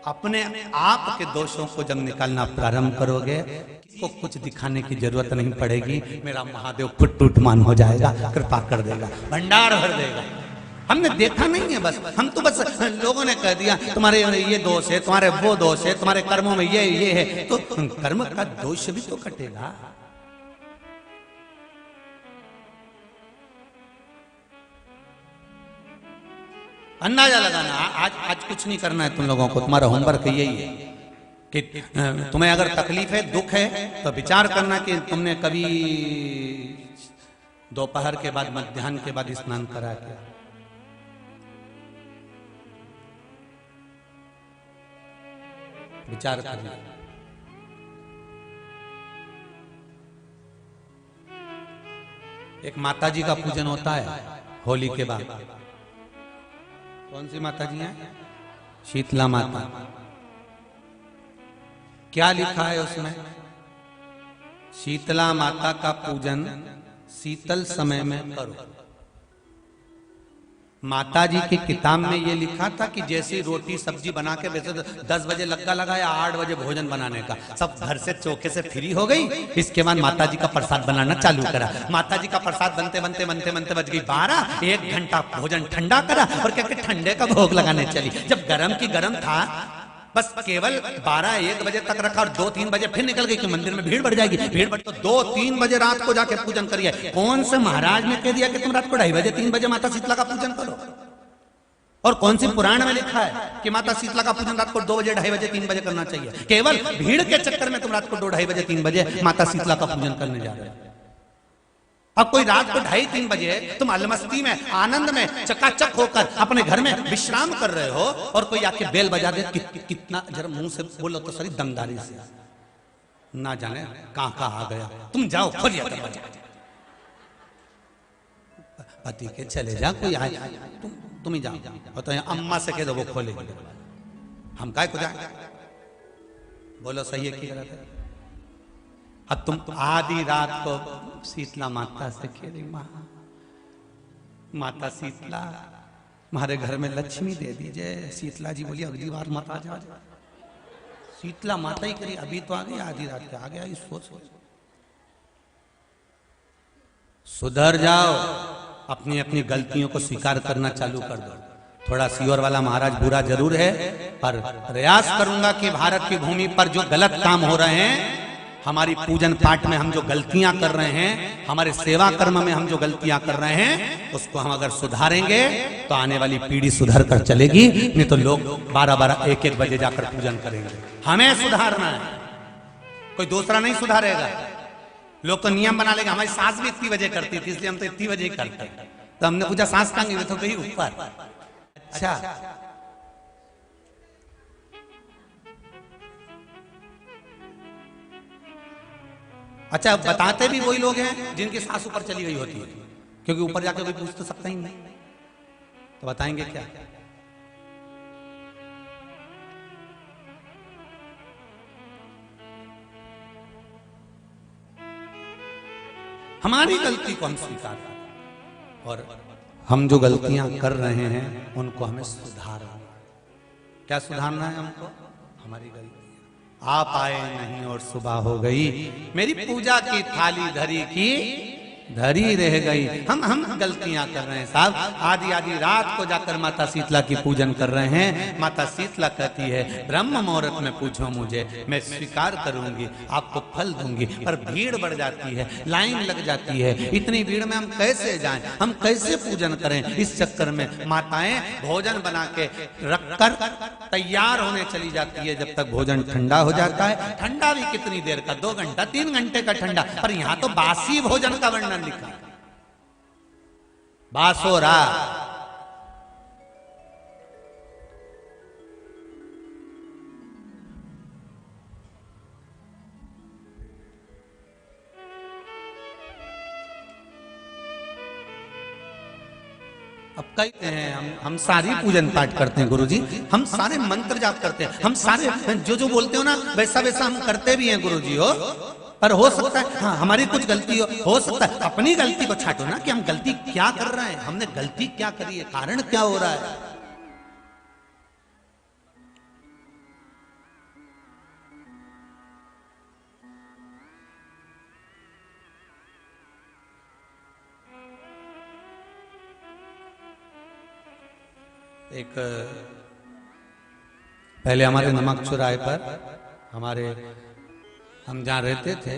अपने आप के दोषों को जब निकालना प्रारंभ करोगे, को कुछ दिखाने की जरूरत नहीं पड़ेगी, मेरा महादेव खुद टूटमान हो जाएगा, कृपा कर देगा, भंडार भर देगा। हमने देखा नहीं है, बस हम तो बस लोगों ने कह दिया तुम्हारे ये दोष है, तुम्हारे वो दोष है, तुम्हारे कर्मों में ये है, तो कर्म का दोष भी तो कटेगा। अंदाजा लगाना, आज कुछ नहीं करना है तुम लोगों को, तुम्हारा होमवर्क यही है कि तुम्हें अगर तकलीफ है, दुख है, तो विचार करना कि तुमने कभी दोपहर के बाद, मध्याह्न के बाद स्नान करा क्या। विचार करना। एक माता जी का पूजन होता है होली के बाद। कौन सी माता जी हैं? शीतला माता। क्या लिखा है उसमें? शीतला माता का पूजन शीतल समय में करो। माता जी की किताब में ये लिखा था कि जैसी रोटी सब्जी बना के, वैसे तो 10 बजे लग्गा लगाया, 8 बजे भोजन बनाने का, सब घर से चौके से फ्री हो गई। इसके बाद माता जी का प्रसाद बनाना चालू करा। माता जी का प्रसाद बनते बनते बनते बनते बज गई 12, 1 घंटा भोजन ठंडा करा और क्या ठंडे का भोग लगाने चली। जब गरम की गरम था, बस केवल 12-1 बजे तक रखा और 2-3 बजे फिर निकल गई कि मंदिर में भीड़ बढ़ जाएगी। भीड़ बढ़ तो 2-3 बजे रात को जाके पूजन करिए। कौन से महाराज ने कह दिया कि तुम रात को 2:30 बजे 3 बजे माता शीतला का पूजन करो? और कौन सी पुराण में लिखा है कि माता शीतला का पूजन रात को 2 बजे 2:30 बजे 3 बजे करना चाहिए? केवल भीड़ के चक्कर में तुम रात को 2-2:30 बजे 3 बजे माता शीतला का पूजन करने जा रहे हो। अब कोई रात को 2:30-3 बजे तुम अलमस्ती में, आनंद में, चकाचक होकर अपने घर में विश्राम कर रहे हो और कोई आके बेल बजा दे, कितना जरा मुंह से बोलो तो सही दमदारी से, ना जाने कहां आ गया। तुम जाओ खोलिए दरवाजा, पति के चले जा, कोई आए तुम ही जाओ। तो अम्मा से कह दो वो खोलेगी, हम काय को जाए? बोलो सही है कि गलत है? अब तुम आधी रात को शीतला माता से कह रही, माता शीतला हमारे घर में लक्ष्मी दे दीजिए। शीतला जी बोली अगली बार मत आ जाओ। शीतला माता ही करी, अभी तो आ गई आधी रात के, आ गया इस सोच। सुधर जाओ, अपनी अपनी गलतियों को स्वीकार करना चालू कर दो। थोड़ा सीहोर वाला महाराज बुरा जरूर है, पर प्रयास करूंगा कि भारत की भूमि पर जो गलत काम हो रहे हैं, हमारी पूजन पाठ में हम जो गलतियां कर रहे हैं, हमारे सेवा कर्म में हम जो गलतियां कर रहे हैं, उसको हम अगर सुधारेंगे तो आने वाली पीढ़ी सुधर कर चलेगी। नहीं तो लोग 12-12, 1-1 बजे जाकर पूजन करेंगे। हमें सुधारना है, कोई दूसरा नहीं सुधारेगा। लोग तो नियम बना लेंगे, हमारी सास भी इतनी बजे करती थी इसलिए हम तो इतनी बजे ही करते हैं। तो हमने पूछा सास कहां गई, तो गई ऊपर। अच्छा, अच्छा, बताते भी वही लोग हैं जिनकी सास ऊपर चली गई होती है, क्योंकि ऊपर जाकर कोई पूछ तो सकता ही नहीं, तो बताएंगे क्या। हमारी गलती को हम स्वीकार करें और हम जो गलतियां कर रहे हैं उनको हमें सुधारना। क्या सुधारना है हमको? हमारी गलती। आप आए नहीं और सुबह हो गई, मेरी पूजा की थाली धरी की धरी रह गई। हम गलतियां कर रहे हैं साहब। आधी आधी रात को जाकर माता शीतला की पूजन कर रहे हैं। माता शीतला कहती है ब्रह्म मुहूर्त में पूछो मुझे, मैं स्वीकार करूंगी, आपको फल दूंगी। पर भीड़ बढ़ जाती है, लाइन लग जाती है। इतनी भीड़ में हम कैसे जाएं, हम कैसे पूजन करें? इस चक्कर में माताएं भोजन बना के रखकर तैयार होने चली जाती है। जब तक भोजन ठंडा हो जाता है, ठंडा भी कितनी देर का, 2 घंटा 3 घंटे का ठंडा, पर यहाँ तो बासी भोजन का वर्णन लिखा, बासोरा। अब कहते हैं हम सारी पूजन पाठ करते हैं गुरुजी, हम सारे मंत्र जाप करते हैं, हम सारे जो बोलते हो ना वैसा वैसा हम करते भी हैं गुरुजी हो। पर हो सकता है हाँ हमारी कुछ गलती हो सकता है। अपनी गलती को छाटो ना कि हम गलती क्या कर रहे हैं, हमने गलती क्या करी है, कारण क्या हो रहा है। एक पहले हमारे नमक चौराहे पर हम जहाँ रहते थे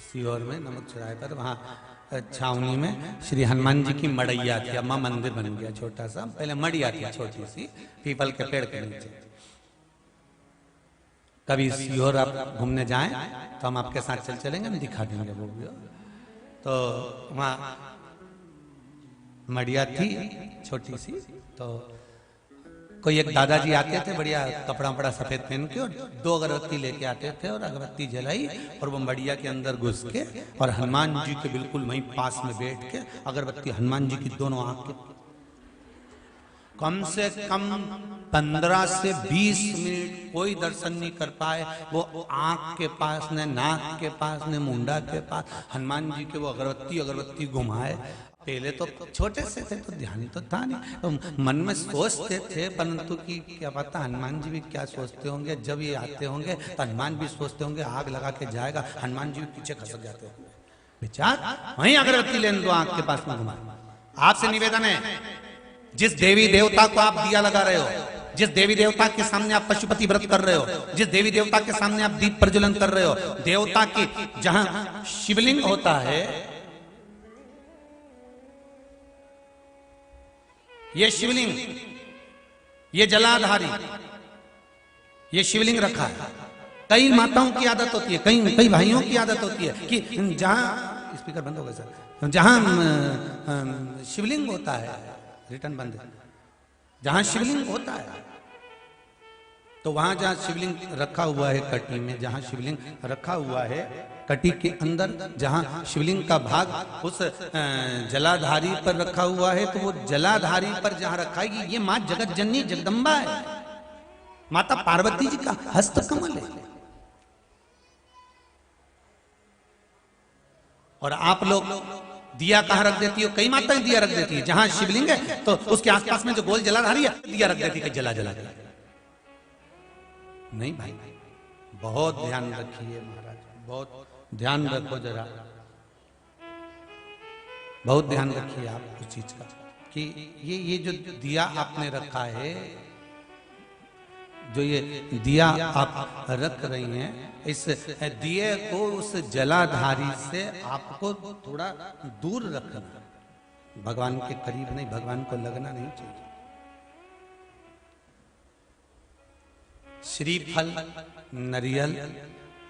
सीहोर में, नमक चौराहे पर, वहाँ छावनी में श्री हनुमान जी की मड़ैया थी। अम्मा मंदिर बन गया छोटा सा, पहले मड़िया थी छोटी सी, पीपल के पेड़ के नीचे। कभी सीहोर आप घूमने जाएं तो हम आपके साथ चलेंगे, हम दिखा देंगे वो भी। तो वहाँ मड़िया थी छोटी सी, तो कोई एक दादाजी आते थे बढ़िया कपड़ा वपड़ा सफेद पहन के, और 2 अगरबत्ती लेके आते थे और अगरबत्ती जलाई और वो मड़िया के अंदर घुस के और हनुमान जी के बिल्कुल वहीं पास में बैठ के अगरबत्ती हनुमान जी की दोनों आंख के कम से कम 15 से 20 मिनट कोई दर्शन नहीं कर पाए। वो आंख के पास ने, नाक के पास ने, मुंडा के पास हनुमान जी के वो अगरबत्ती घुमाए। पहले तो छोटे से थे तो ध्यान तो था नहीं, तो मन में सोचते थे, परंतु कि क्या पता हनुमान जी भी क्या सोचते होंगे। जब ये आते होंगे तो हनुमान भी सोचते होंगे आग लगा के जाएगा, हनुमान जी भी पीछे खसक जाते होंगे। विचार वहीं अगरबत्ती लेने दो, आंख के पास में घुमा। आपसे निवेदन है, जिस देवी देवता को आप दिया लगा रहे हो, जिस देवी देवता के सामने आप पशुपति व्रत कर रहे हो, जिस देवी देवता के सामने आप दीप प्रज्वलन कर रहे हो, देवता की जहां शिवलिंग होता है, ये शिवलिंग, ये जलाधारी, ये शिवलिंग रखा है। कई माताओं की आदत होती है, कई भाइयों की आदत होती है कि जहां, स्पीकर बंद हो गया सर, जहां शिवलिंग होता है, रिटर्न बंद, जहां शिवलिंग होता है तो वहां जहां शिवलिंग रखा हुआ है कटी में, जहां शिवलिंग रखा हुआ है कटी के अंदर, जहां शिवलिंग का भाग उस जलाधारी पर रखा हुआ है, तो वो जलाधारी पर जहां रखा है ये मां जगत जननी जगदम्बा है, माता पार्वती जी का हस्त कमल है। और आप लोग दिया कहां रख देती हो? कई माताएं दिया रख देती है, जहां शिवलिंग है तो उसके आसपास में जो गोल जलाधारी है दिया रख देती है, जला जला के। नहीं भाई, बहुत ध्यान रखिए महाराज, बहुत ध्यान रखो जरा, बहुत ध्यान रखिए आप उस चीज का कि ये जो दिया आपने रखा है, जो ये दिया आप रख रही हैं, इस दिए को उस जलाधारी से आपको थोड़ा दूर रखना, भगवान के करीब नहीं, भगवान को लगना नहीं चाहिए। श्रीफल नरियल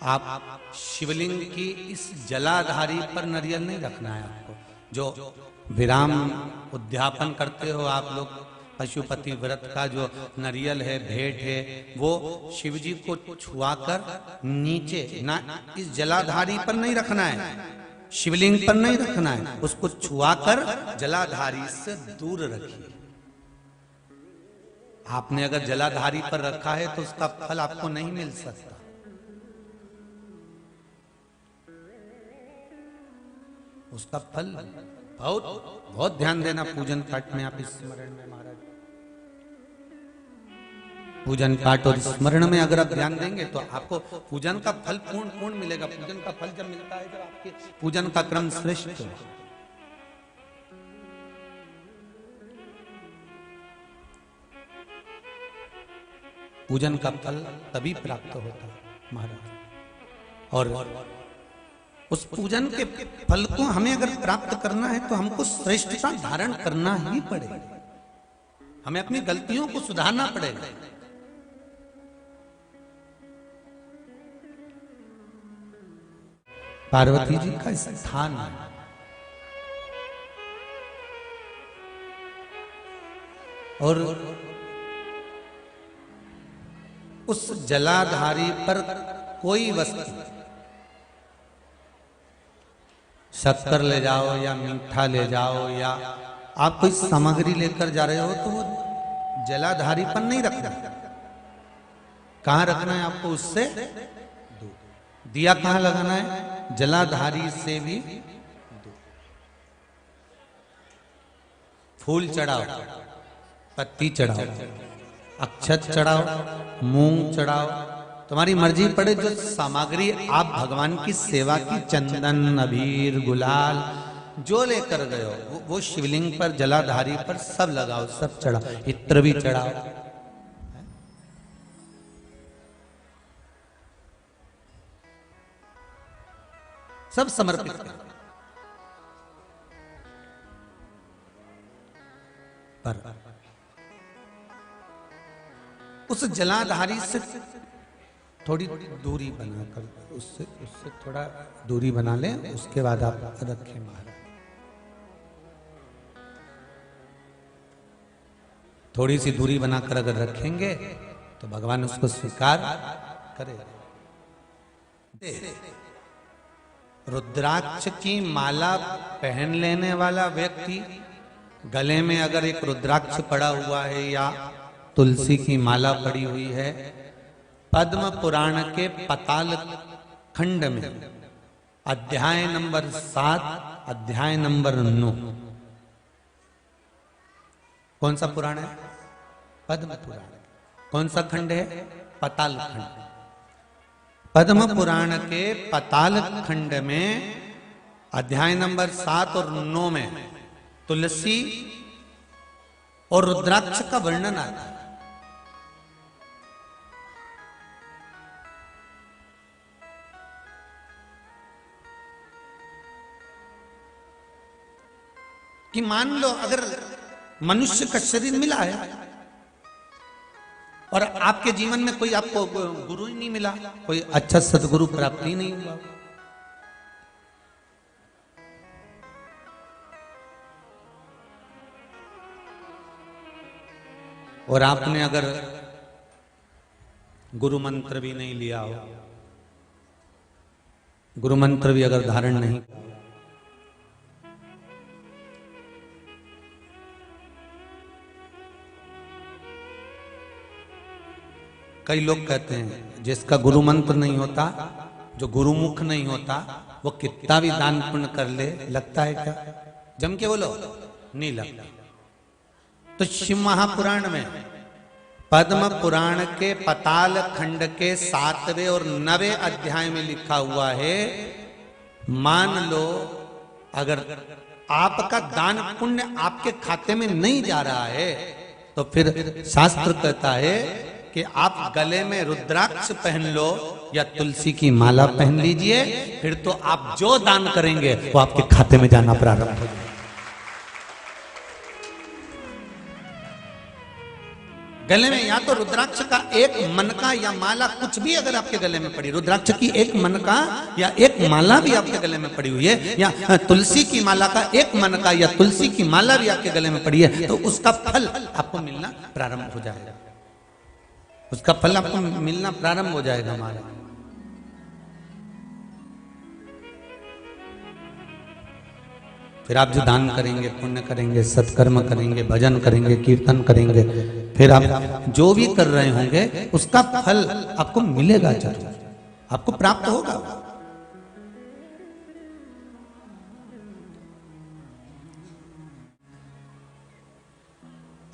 आप शिवलिंग की इस जलाधारी पर नरियल नहीं रखना है आपको। जो विराम उद्यापन करते हो आप लोग, पशुपति व्रत का जो नरियल है, भेंट है, वो शिव जी को छुआकर नीचे ना, इस जलाधारी पर नहीं रखना है, शिवलिंग पर नहीं रखना है, उसको छुआकर जलाधारी से दूर रखिए। आपने अगर जलाधारी पर रखा है तो उसका फल आपको नहीं मिल सकता। उसका फल बहुत बहुत ध्यान देना पूजन पाठ में, आप स्मरण में महाराज, पूजन पाठ और स्मरण में अगर आप ध्यान देंगे तो आपको पूजन का फल पूर्ण मिलेगा। पूजन का फल जब मिलता है जब आपके पूजन का क्रम श्रेष्ठ हो। पूजन का फल तभी प्राप्त होता है महाराज, और उस पूजन के फल को हमें अगर प्राप्त करना है तो हमको श्रेष्ठता धारण करना ही पड़ेगा, हमें अपनी गलतियों को सुधारना पड़ेगा। पार्वती जी का स्थान है, और उस जलाधारी पर कोई वस्तु, शक्कर ले जाओ या मीठा ले जाओ या आप कोई सामग्री लेकर जा रहे हो तो वो जलाधारी पर नहीं रखना। कहां रखना है आपको? उससे दूर। दिया कहां लगाना है? जलाधारी से भी दूर। फूल चढ़ाओ, पत्ती चढ़ाओ, अक्षत चढ़ाओ, मूंग चढ़ाओ, तुम्हारी मर्जी पड़े। जो सामग्री आप भगवान की सेवा की, चंदन, अबीर, गुलाल जो लेकर गए हो वो शिवलिंग पर, जलाधारी पर सब लगाओ, सब चढ़ाओ, इत्र भी चढ़ाओ। सब समर्पित करो। पर उस जलाधारी से थोड़ी दूरी बनाकर, उससे थोड़ा दूरी बना लें, उसके बाद आप रखें महाराज। थोड़ी सी दूरी बनाकर अगर रखेंगे तो भगवान उसको स्वीकार करेगा। रुद्राक्ष की माला पहन लेने वाला व्यक्ति, गले में अगर एक रुद्राक्ष पड़ा हुआ है या तुलसी की माला पड़ी हुई है, पद्म पुराण के पाताल खंड में अध्याय नंबर 7, अध्याय नंबर 9, कौन सा पुराण है? पद्म पुराण। कौन सा खंड है? पाताल खंड। पद्म पुराण के पाताल खंड में अध्याय नंबर 7 और 9 में तुलसी और रुद्राक्ष का वर्णन आता है। कि मान लो अगर मनुष्य का शरीर मिला है और आपके जीवन में कोई आपको गुरु ही नहीं मिला, कोई अच्छा सदगुरु प्राप्त ही नहीं हुआ, और आपने अगर गुरु मंत्र भी नहीं लिया हो, गुरु मंत्र भी अगर धारण नहीं, कई लोग कहते हैं जिसका गुरु मंत्र नहीं होता, जो गुरुमुख नहीं होता, वो कितना भी दान पुण्य कर ले, लगता है क्या? जम के बोलो, नहीं लगता। तो शिव महापुराण में पद्म पुराण के पाताल खंड के 7वें और 9वें अध्याय में लिखा हुआ है, मान लो अगर आपका दान पुण्य आपके खाते में नहीं जा रहा है तो फिर शास्त्र कहता है कि आप गले में रुद्राक्ष पहन लो या तुलसी की माला पहन लीजिए, फिर तो आप जो दान करेंगे वो आपके खाते में जाना प्रारंभ हो जाएगा। गले में या तो रुद्राक्ष का एक मनका या माला कुछ भी अगर आपके गले में पड़ी, रुद्राक्ष की एक मनका या एक माला भी आपके गले में पड़ी हुई है, या तुलसी की माला का एक मनका या तुलसी की माला भी आपके गले में पड़ी है, तो उसका फल आपको मिलना प्रारंभ हो जाएगा। उसका फल आपको मिलना प्रारंभ हो जाएगा हमारा। फिर आप जो दान करेंगे, पुण्य करेंगे, सत्कर्म करेंगे, भजन करेंगे, कीर्तन करेंगे, फिर आप जो भी कर रहे होंगे उसका फल आपको मिलेगा, जरूर आपको प्राप्त होगा।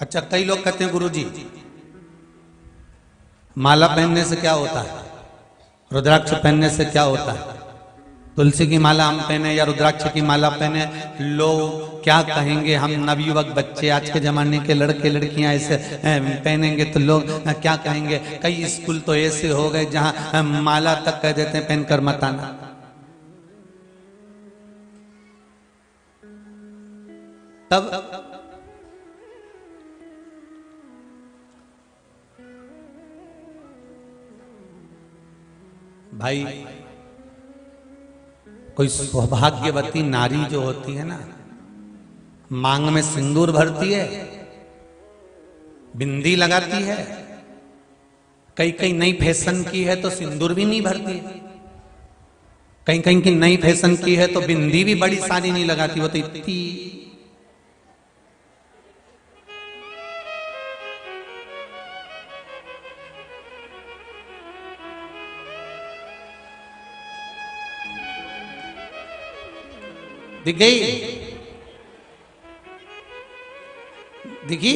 अच्छा, कई लोग कहते हैं गुरुजी माला पहनने से क्या होता है, रुद्राक्ष पहनने से क्या होता है, तुलसी की माला हम पहने या रुद्राक्ष की माला पहने, लोग क्या कहेंगे, हम नवयुवक बच्चे आज के जमाने के लड़के लड़कियां ऐसे पहनेंगे तो लोग क्या कहेंगे। कई स्कूल तो ऐसे हो गए जहां माला तक कह देते हैं पहनकर मत आना। तब भाई कोई सौभाग्यवती नारी जो होती है ना, मांग में सिंदूर भरती है, बिंदी लगाती है, कई कई नई फैशन की है तो सिंदूर भी नहीं भरती है, कहीं कहीं की नई फैशन की है तो बिंदी भी बड़ी सारी नहीं लगाती, वो तो इतनी दिख गई, दिखी,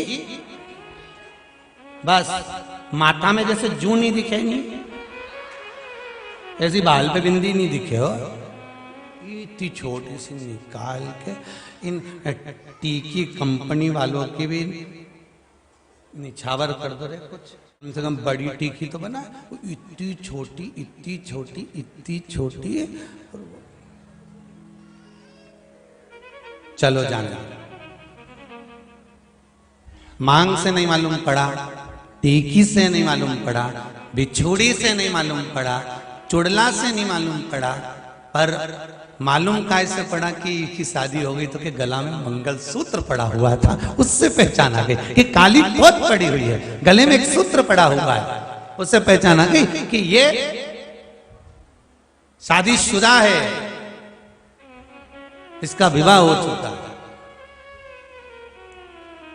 बस माथा में जैसे जू नहीं दिखेगी ऐसी बाल पे बिंदी नहीं दिखे हो, इतनी छोटी सी निकाल के इन टीकी कंपनी वालों की भी निछावर कर दो रे, कुछ कम से कम बड़ी टीकी तो बना, इतनी छोटी इतनी छोटी इतनी छोटी है। चलो जाने, मांग से नहीं मालूम पड़ा, टीकी से नहीं मालूम पड़ा, बिछुड़ी से नहीं मालूम पड़ा, चुड़ला से नहीं मालूम पड़ा, पर मालूम कैसे पड़ा कि शादी हो गई तो कि गला में मंगलसूत्र पड़ा हुआ था, उससे पहचान आ गई कि काली पोत पड़ी हुई है, गले में एक सूत्र पड़ा हुआ है, उससे पहचान आ गई कि ये शादीशुदा है, इसका विवाह हो चुका है।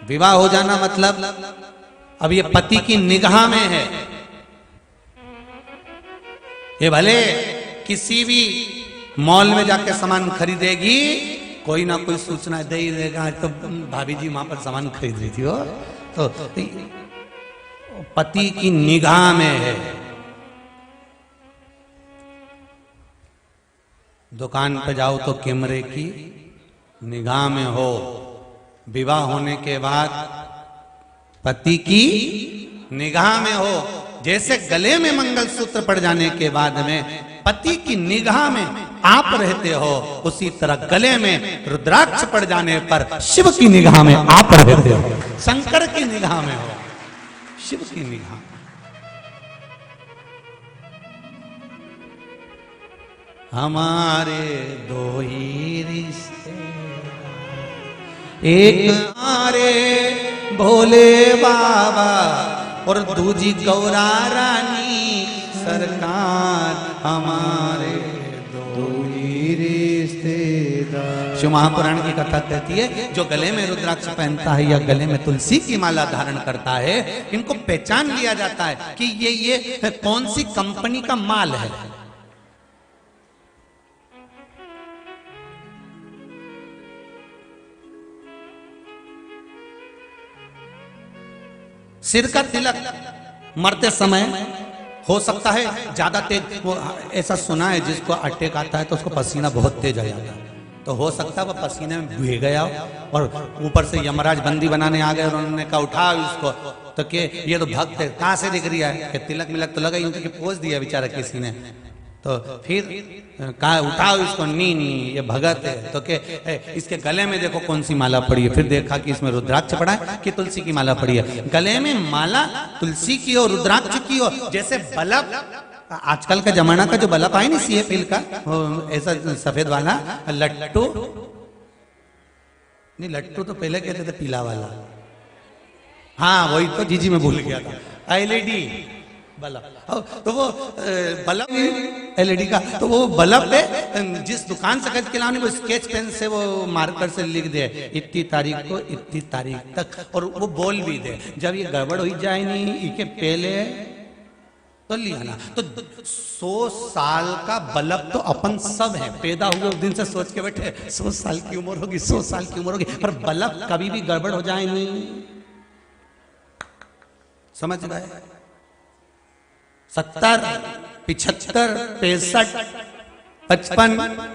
विवाह हो जाना मतलब अब ये पति की निगाह में है, ये भले किसी भी मॉल में जाके सामान खरीदेगी, कोई ना कोई सूचना दे ही देगा, तो भाभी जी वहां पर सामान खरीद रही थी, तो पति की निगाह में है। दुकान पे जाओ तो कैमरे की निगाह में हो, विवाह होने के बाद पति की निगाह में हो। जैसे गले में मंगलसूत्र पड़ जाने के बाद में पति की निगाह में आप रहते हो, उसी तरह गले में रुद्राक्ष पड़ जाने पर शिव की निगाह में आप रहते हो, शंकर की निगाह में हो, शिव की निगाह। हमारे दो ही रिश्ते, एक हमारे भोले बाबा और दूजी गौरा रानी सरकार, हमारे दो ही रिश्तेदार। शिव महापुराण की कथा कहती है, जो गले में रुद्राक्ष पहनता है या गले में तुलसी की माला धारण करता है, इनको पहचान लिया जाता है कि ये कौन सी कंपनी का माल है। सिर का तिलक मरते समय हो सकता है ज्यादा तेज, वो ऐसा सुना है जिसको अटैक आता है तो उसको पसीना बहुत तेज आ जाता है, तो हो सकता है वो पसीने में भीग गया और ऊपर से यमराज बंदी बनाने आ गए और उन्होंने कहा उठाओ इसको, तो के ये तो भक्त है, कहाँ से दिख रही है कि तिलक मिलक तो लगा ही उनके पोज दिया बेचारा किसी ने, तो फिर कहा उठाओ इसको, नी नी ये भगत है, तो के इसके गले में देखो कौन सी माला पड़ी है, फिर देखा कि इसमें रुद्राक्ष पड़ा है कि तुलसी की माला पड़ी है, गले में माला तुलसी की हो रुद्राक्ष की हो, जैसे बल्ब आजकल का जमाना का जो बल्ब आए नहीं CFL का, ऐसा सफेद वाला लट्टू, नहीं लट्टू तो पहले कहते थे पीला वाला, हाँ वही तो जीजी में भूल गया था, LED बल्ब, तो वो बल्ब LED का, तो वो बल्ब पे जिस दुकान से खरीद के लाने वो स्केच पेन से वो मार्कर से लिख दे इतनी तारीख को इतनी तारीख तक, और वो बोल भी दे जब ये गड़बड़ हो जाए नहीं इसके पहले तो लिया ना, तो 100 साल का बल्ब तो अपन सब है, पैदा हुए उस दिन से सोच के बैठे 100 साल की उम्र होगी, 100 साल की उम्र होगी, पर बल्ब कभी भी गड़बड़ हो जाए नहीं, समझ गए? 70, 75, 65, 55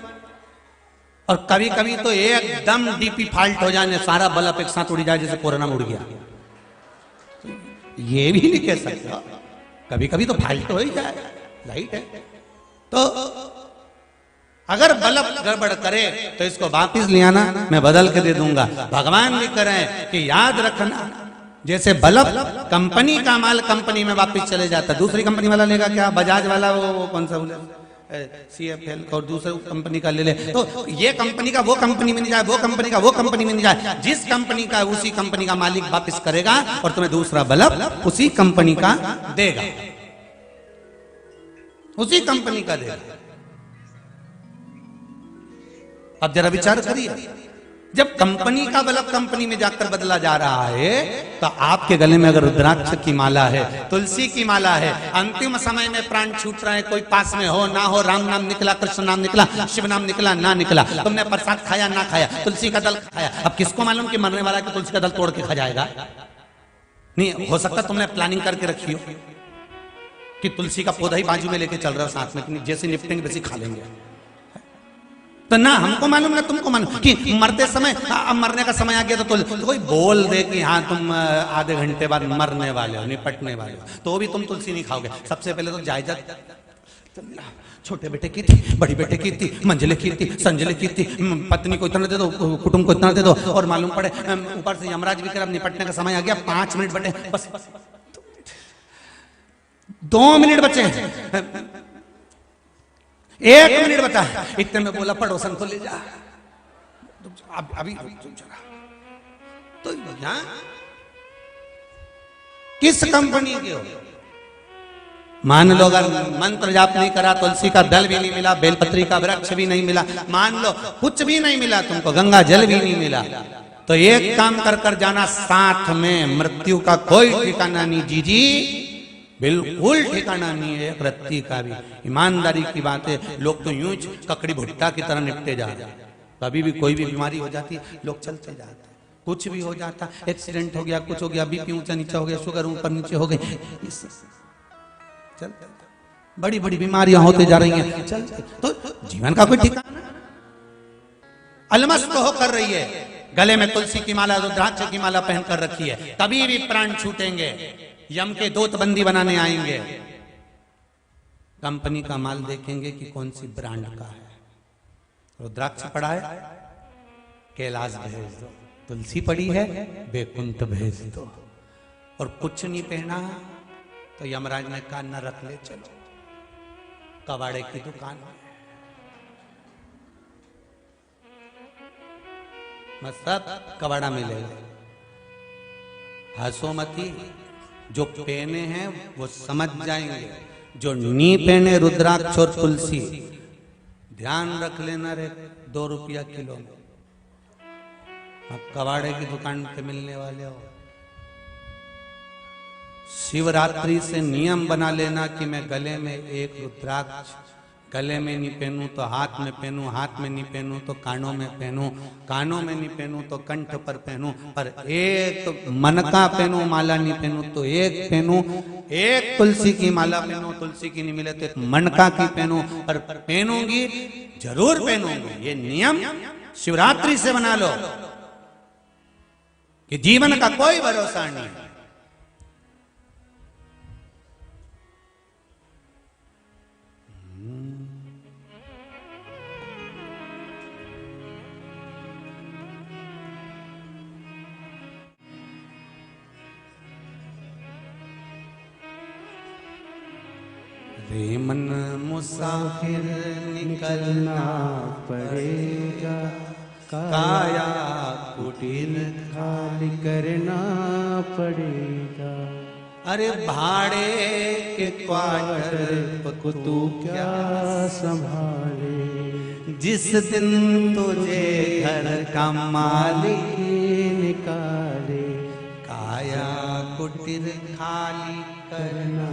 और कभी कभी तो एकदम डीपी फाल्ट हो जाने, सारा बल्ब एक साथ उड़ जाए जैसे कोरोना में उड़ गया, ये भी नहीं कह सकता, कभी कभी तो फाल्ट हो ही जाए, लाइट है तो अगर बल्ब गड़बड़ करे तो इसको वापिस ले आना, मैं बदल के दे दूंगा। भगवान भी करें कि याद रखना, जैसे बल्ब कंपनी का माल कंपनी में वापस चले जाता है, दूसरी कंपनी वाला लेगा क्या, बजाज वाला वो कौन सा CFL और दूसरे कंपनी का ले ले, तो ये कंपनी का वो कंपनी में नहीं जाए, वो कंपनी का वो कंपनी में नहीं जाए, जिस कंपनी का उसी कंपनी का मालिक वापस करेगा और तुम्हें दूसरा बल्ब उसी कंपनी का देगा, उसी कंपनी का देगा। अब जरा विचार करिए, जब कंपनी का बल्ब कंपनी में जाकर बदला जा रहा है, तो आपके गले में अगर रुद्राक्ष की माला है, तुलसी की माला है, अंतिम समय में प्राण छूट रहा है, कोई पास में हो ना हो, राम नाम निकला, कृष्ण नाम निकला, शिव नाम निकला ना निकला, तुमने प्रसाद खाया ना खाया, तुलसी का दल खाया, अब किसको मालूम कि मरने वाला कि तुलसी का दल तोड़ के खा जाएगा? नहीं हो सकता तुमने प्लानिंग करके रखी हो कि तुलसी का पौधा ही बाजू में लेके चल रहा है साथ में, जैसे निपटेंगे वैसे खा लेंगे, तो ना हमको मालूम ना तुमको मालूम कि मरते समय, अब मरने का समय आ गया तो कोई बोल दे कि हाँ तुम आधे घंटे बाद मरने वाले हो, निपटने वाले हो, तो भी तुम तुलसी नहीं खाओगे। सबसे पहले तो जायजा छोटे बेटे की थी, बड़ी बेटे की थी, मंजिले की थी, संजले की थी, पत्नी को इतना दे दो, कुटुंब को इतना दे दो, और मालूम पड़े ऊपर से यमराज भी कर निपटने का समय आ गया, 5 मिनट बटे, बस 2 मिनट बचे, 1 मिनट बता, इतने में बोला पड़ोसन को ले जा, अभी तो यहाँ किस कंपनी के हो? मान लो अगर मंत्र जाप नहीं करा, तुलसी का दल भी नहीं मिला, बेलपत्री का वृक्ष भी नहीं मिला, मान लो कुछ भी नहीं मिला तुमको, गंगा जल भी नहीं मिला, तो एक काम कर कर जाना, साथ में मृत्यु का कोई ठिकाना नहीं, जीजी बिल्कुल ठिकाना नहीं है, एक रत्ती का भी। ईमानदारी की बात है, लोग तो यूं ककड़ी भुट्टा की तरह निपटे जा रहे हैं, कभी भी कोई भी बीमारी हो जाती है लोग चलते जाते हैं, कुछ भी हो जाता, एक्सीडेंट हो गया, कुछ हो गया, BP ऊंचा नीचा हो गया, शुगर ऊपर नीचे हो गई, चल बड़ी बड़ी बीमारियां होती जा रही हैं, चल तो जीवन का कोई ठिकाना, अलमस्त हो कर रही है, गले में तुलसी की माला, रुद्राक्ष की माला पहन कर रखी है, कभी भी प्राण छूटेंगे, यम के दूत बंदी बनाने आएंगे, कंपनी का माल देखेंगे कि कौन सी ब्रांड का है, रुद्राक्ष पड़ा है कैलाश भेज दो, तुलसी पड़ी है बैकुंठ भेज दो, और कुछ नहीं पहना तो यमराज ने कहा न रख ले, चलो कबाड़े की दुकान में सब कबाड़ा मिलेगा, हंसो मती, जो पहने हैं वो समझ जाएंगे, जो नी पहने रुद्राक्ष और तुलसी, ध्यान रख लेना रे, 2 रुपया किलो, अब कबाड़े की दुकान पे मिलने वाले हो। शिवरात्रि से नियम बना लेना कि मैं गले में 1 रुद्राक्ष, गले में नहीं पहनूं तो हाथ में पहनूं, हाथ में नहीं पहनूं तो कानों में पहनूं, कानों में नहीं पहनूं तो कंठ पर पहनूं, पर एक मन का पहनूं माला नहीं पहनूं तो एक पहनूं, एक तुलसी की माला पहनूं, तुलसी की नहीं मिले तो एक मनका की पहनूं, पर पहनूंगी जरूर पहनूंगी। ये नियम शिवरात्रि से बना लो कि जीवन का कोई भरोसा नहीं। रे मन मुसाफिर निकलना पड़ेगा, काया कुटीर खाली करना पड़ेगा। अरे भाड़े के क्वार्टर को तू क्या संभाले, जिस दिन तुझे घर का मालिक निकाले, काया कुटीर खाली करना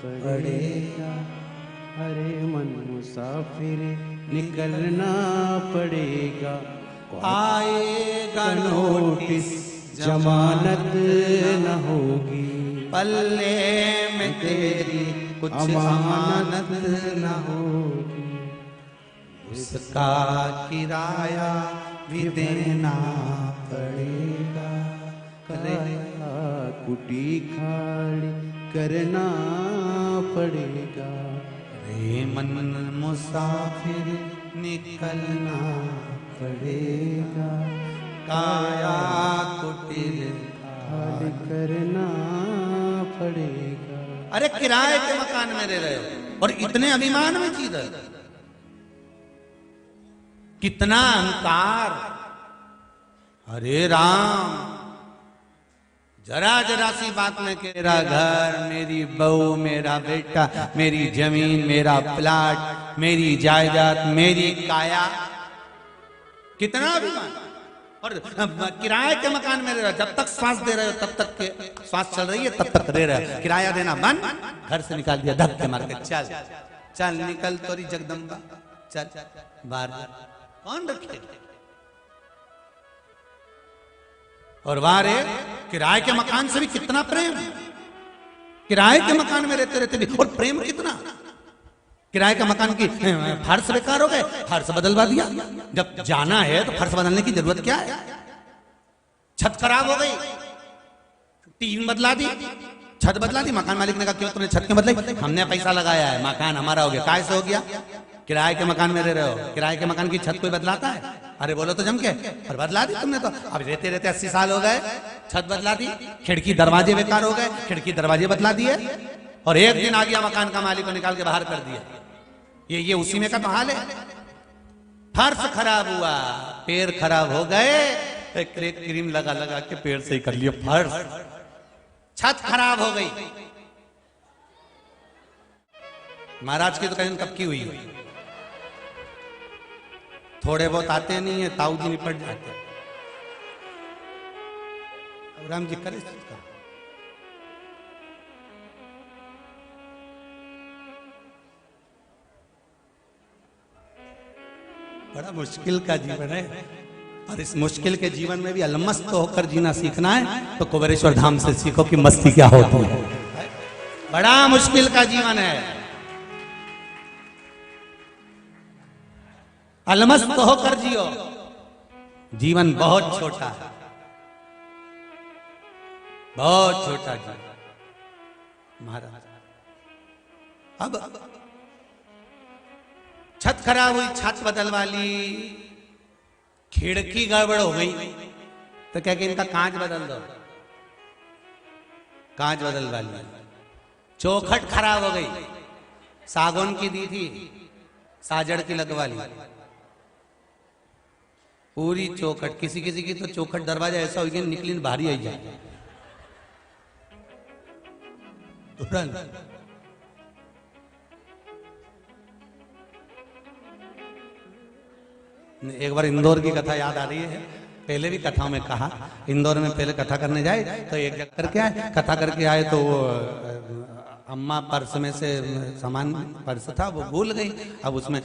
पड़ेगा। अरे मन मुसाफिर निकलना पड़ेगा, आएगा नोटिस जमानत न होगी, पल्ले में तेरी कुछ अमानत न होगी। उसका किराया भी देना पड़ेगा। काया कुटी खाली करना पड़ेगा। रे मन मुसाफिर निकलना पड़ेगा, काया कुटीर खाली करना पड़ेगा। अरे किराए के मकान में रह रहे हो और इतने अभिमान में जी रहे हो, कितना अहंकार। अरे राम, जरा जरा सी बात में मेरा घर, मेरी बहू, मेरा बेटा, मेरी जमीन, मेरा प्लाट, मेरी जायदाद, मेरी काया, कितना अभिमान। और किराए के मकान में रह रहे हो, जब तक श्वास दे रहे हो तब तक के श्वास चल रही है तब तक रह रहे हो। किराया देना बंद, घर से निकाल दिया धक्के मार के, चल चल निकल तोरी जगदम्बा, चल बाहर। कौन रखे? और वारे किराए के मकान से भी कितना प्रेम, किराए के मकान में रहते रहते भी और प्रेम कितना। किराए के मकान की फर्श बेकार हो गए, फर्श बदलवा दिया। जब जाना है तो फर्श बदलने की जरूरत क्या है? छत खराब हो गई, टीन बदला दी, छत बदला दी। मकान मालिक ने कहा क्यों तूने छत क्यों बदलाई? हमने पैसा लगाया है, मकान हमारा हो गया। काय से हो गया? किराए के मकान में रह रहे हो, किराए के मकान की छत कोई बदलाता है? अरे बोलो तो जम के, पर बदला दी तुमने तो। अब रहते रहते 80 साल हो गए, छत बदला दी, खिड़की दरवाजे बेकार हो गए, खिड़की दरवाजे बदला दिए। और एक दिन आ गया मकान का मालिक को निकाल के बाहर कर दिया। ये उसी में का तो हाल है। फर्श खराब हुआ, पैर खराब हो गए, क्रीम लगा लगा के पैर सही कर लिया फर्श। छत खराब हो गई। महाराज की तो कहीं कब की हुई? थोड़े बहुत आते नहीं है, ताऊ जी निपट जाते। अब राम जी करे इसका। बड़ा मुश्किल का जीवन है, और इस मुश्किल के जीवन में भी अलमस्त होकर जीना सीखना है तो कुबेरेश्वर धाम से सीखो कि मस्ती क्या होती है। बड़ा मुश्किल का जीवन है, अलमस्त होकर जियो। जीवन बहुत छोटा है, बहुत छोटा जीवन। महाराज अब छत खराब हुई, छत बदलवा ली, खिड़की गड़बड़ हो गई तो क्या कि इनका कांच बदल दो, कांच बदलवा ली। चौखट खराब हो गई, सागौन की दी थी, साजड़ की लगवा ली। पूरी चौखट, किसी किसी की तो चौखट दरवाजा ऐसा हो गया निकली भारी आई जाए। एक बार इंदौर की कथा याद आ रही है, पहले भी कथाओं में कहा, इंदौर में पहले कथा करने जाए तो एक जगह करके आए, कथा करके आए तो वो अम्मा पर्स में से सामान, पर्स था वो भूल गई, अब उसमें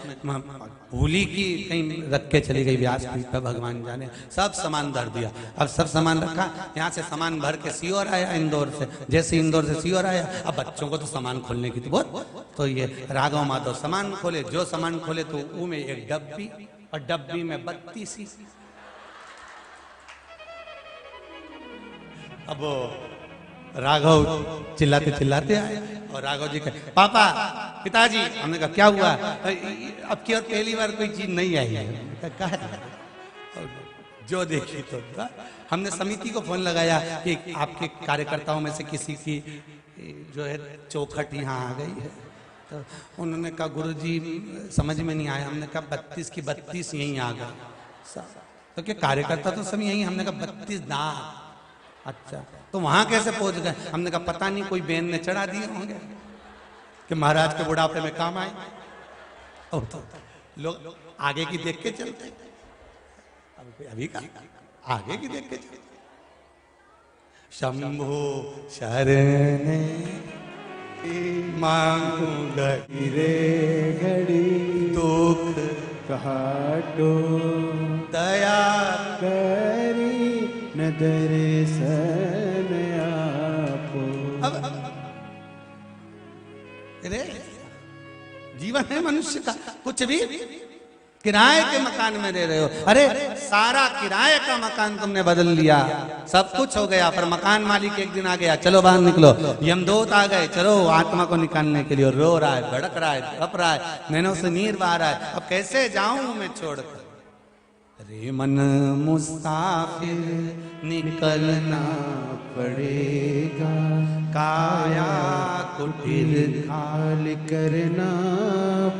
भूली की कहीं रख के चली गई व्यासपीठ पर, भगवान जाने। सब सामान धर दिया, अब सब सामान रखा, यहाँ से सामान भर के सीहोर आया इंदौर से, जैसे इंदौर से सीहोर आया, अब बच्चों को तो सामान खोलने की तो बहुत, तो ये राघव माधव सामान खोले, जो सामान खोले तो वो में एक डब्बी, और डब्बी में 32। अब राघव चिल्लाते चिल्लाते आए और राघव जी कहे पापा, पिताजी। हमने कहा क्या हुआ? अब की और पहली बार कोई चीज नहीं आई है। कहा जो देखी तो हमने समिति को फोन लगाया कि आपके कार्यकर्ताओं में से किसी की जो है चौखट यहाँ आ गई है, तो उन्होंने कहा गुरुजी समझ में नहीं आया। हमने कहा 32 की 32 यहीं आ गए, तो क्या कार्यकर्ता तो सब यहीं? हमने कहा 32 ना। अच्छा, तो वहां कैसे पहुंच गए? हमने कहा पता नहीं, कोई बहन ने चढ़ा दिए होंगे कि महाराज के बुढ़ापे में काम आए। तो लोग आगे की देख के चलते, अभी का आगे की देख के चलते। शंभो शरण मांगू गिरे घड़ी दुख काटो, दया करी न दर्शन आपो। अब अरे जीवन है मनुष्य का, कुछ भी किराए के मकान में रह रहे हो। अरे सारा किराए का मकान तुमने बदल लिया, सब कुछ हो गया, पर मकान मालिक एक दिन आ गया, चलो बाहर निकलो। यमदूत आ गए, चलो आत्मा को निकालने के लिए। रो रहा है, भड़क रहा है, तड़प रहा है, नैनों से नीर बहा रहा है, अब कैसे जाऊं मैं छोड़कर। अरे मन मुसाफिर निकलना पड़ेगा, काया कुटिर खाली करना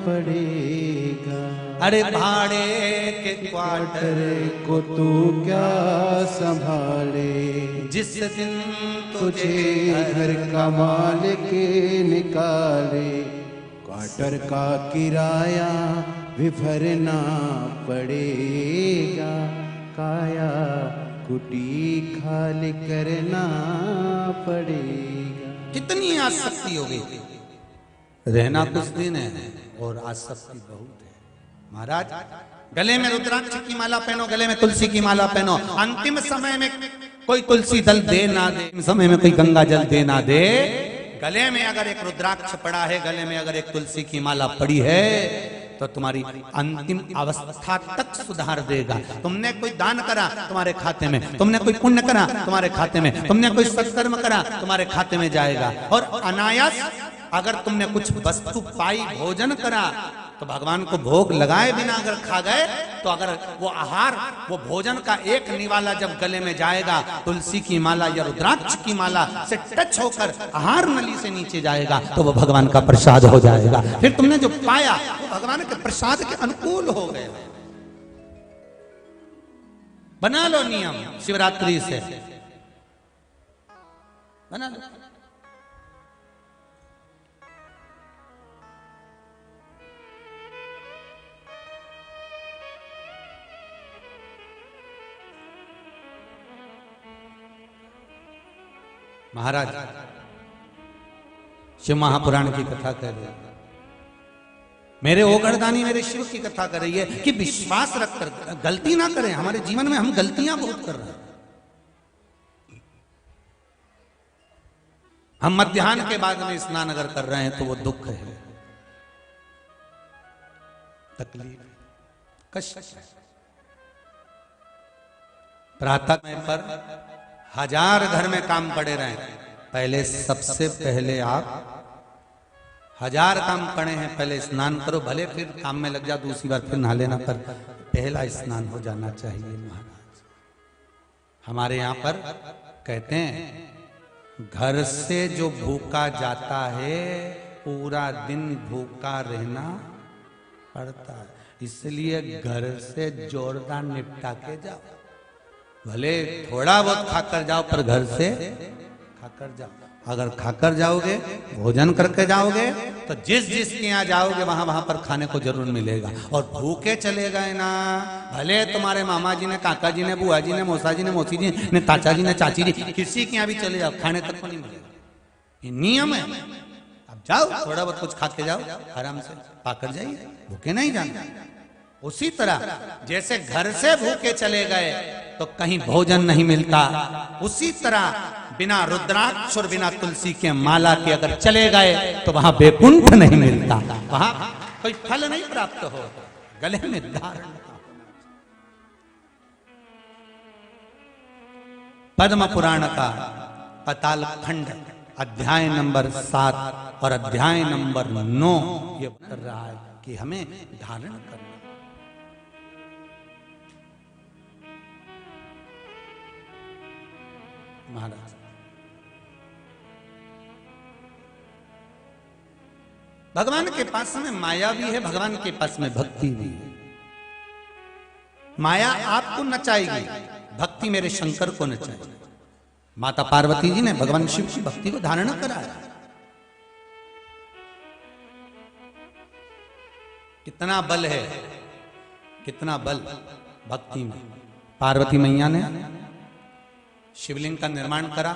पड़ेगा। अरे भाड़े के क्वार्टर को तू क्या संभाले, जिस दिन तुझे घर का मालिक निकाले। क्वार्टर का किराया भी भरना पड़ेगा, काया कुटी खाली करना पड़ेगा। कितनी आसक्ति हो गई, रहना कुछ दिन है और आसक्ति बहुत है। महाराज गले में रुद्राक्ष की माला पहनो, गले में तुलसी की माला पहनो, अंतिम समय में कोई तुलसी दल दे ना दे, समय में कोई गंगा जल दे ना दे, गले में अगर एक रुद्राक्ष पड़ा है, गले में अगर एक तुलसी की माला पड़ी है, तो तुम्हारी अंतिम अवस्था तक सुधार देगा। तुमने कोई दान करा तुम्हारे खाते में, तुमने कोई पुण्य करा तुम्हारे खाते में, तुमने कोई सत्कर्म करा तुम्हारे खाते में जाएगा। और अनायास अगर तुमने कुछ वस्तु पाई, भोजन करा, तो भगवान को भोग लगाए बिना अगर खा गए, तो अगर वो आहार, वो भोजन का एक निवाला जब गले में जाएगा, तुलसी की माला या रुद्राक्ष की माला से टच होकर आहार नली से नीचे जाएगा, तो वो भगवान का प्रसाद हो जाएगा। फिर तुमने जो पाया वो भगवान के प्रसाद के अनुकूल हो गए। बना लो नियम, शिवरात्रि से बना लो। महाराज शिव महापुराण की कथा कर रहे हैं, मेरे ओगरदानी मेरे शिव की कथा कर रही है कि विश्वास रखकर गलती ना करें। हमारे जीवन में हम गलतियां बहुत कर रहे हैं। हम मध्याह्न के बाद में स्नान अगर कर रहे हैं तो वो दुख है, तकलीफ, कष्ट। प्रातः पर 1000 घर में काम पड़े रहे, पहले सबसे पहले आप 1000 काम पड़े हैं, पहले स्नान करो, भले फिर काम में लग जाओ, दूसरी बार फिर नहा लेना, पर पहला स्नान हो जाना चाहिए। महाराज हमारे यहाँ पर कहते हैं घर से जो भूखा जाता है पूरा दिन भूखा रहना पड़ता है, इसलिए घर से जोरदार निपटा के जाओ। भले थोड़ा बहुत खाकर जाओ, पर घर से खाकर जाओ। अगर खाकर जाओगे, भोजन करके जाओगे, तो जिस जिसके यहाँ जाओगे वहां वहां पर खाने को जरूर मिलेगा। और भूखे चले गए ना, भले तुम्हारे मामा जी ने, काका जी ने, बुआ जी ने, मौसा जी ने, मौसी जी ने, चाचा जी ने, चाची जी, किसी के यहाँ भी चले जाओ, खाने तक को नहीं मिलेगा। ये नियम है। जाओ थोड़ा बहुत कुछ खा के जाओ, आराम से पाकर जाइए, भूखे नहीं जाना। उसी तरह जैसे घर से भूखे चले गए तो कहीं भोजन नहीं मिलता, उसी तरह बिना रुद्राक्ष और बिना तुलसी के माला के अगर चले गए तो वहां वैकुंठ नहीं मिलता, वहां कोई फल नहीं प्राप्त हो, गले में धारण। पद्म पुराण का पाताल खंड अध्याय नंबर 7 और अध्याय नंबर 9 ये कर रहा है कि हमें धारण करना। महाराज भगवान के पास में माया भी है, भगवान के पास में भक्ति भी है। माया आपको नचाएगी, भक्ति मेरे शंकर को नचाएगी। माता पार्वती जी ने भगवान शिव की भक्ति को धारण कराया। कितना बल है, कितना बल भक्ति में। पार्वती मैया ने शिवलिंग का निर्माण करा,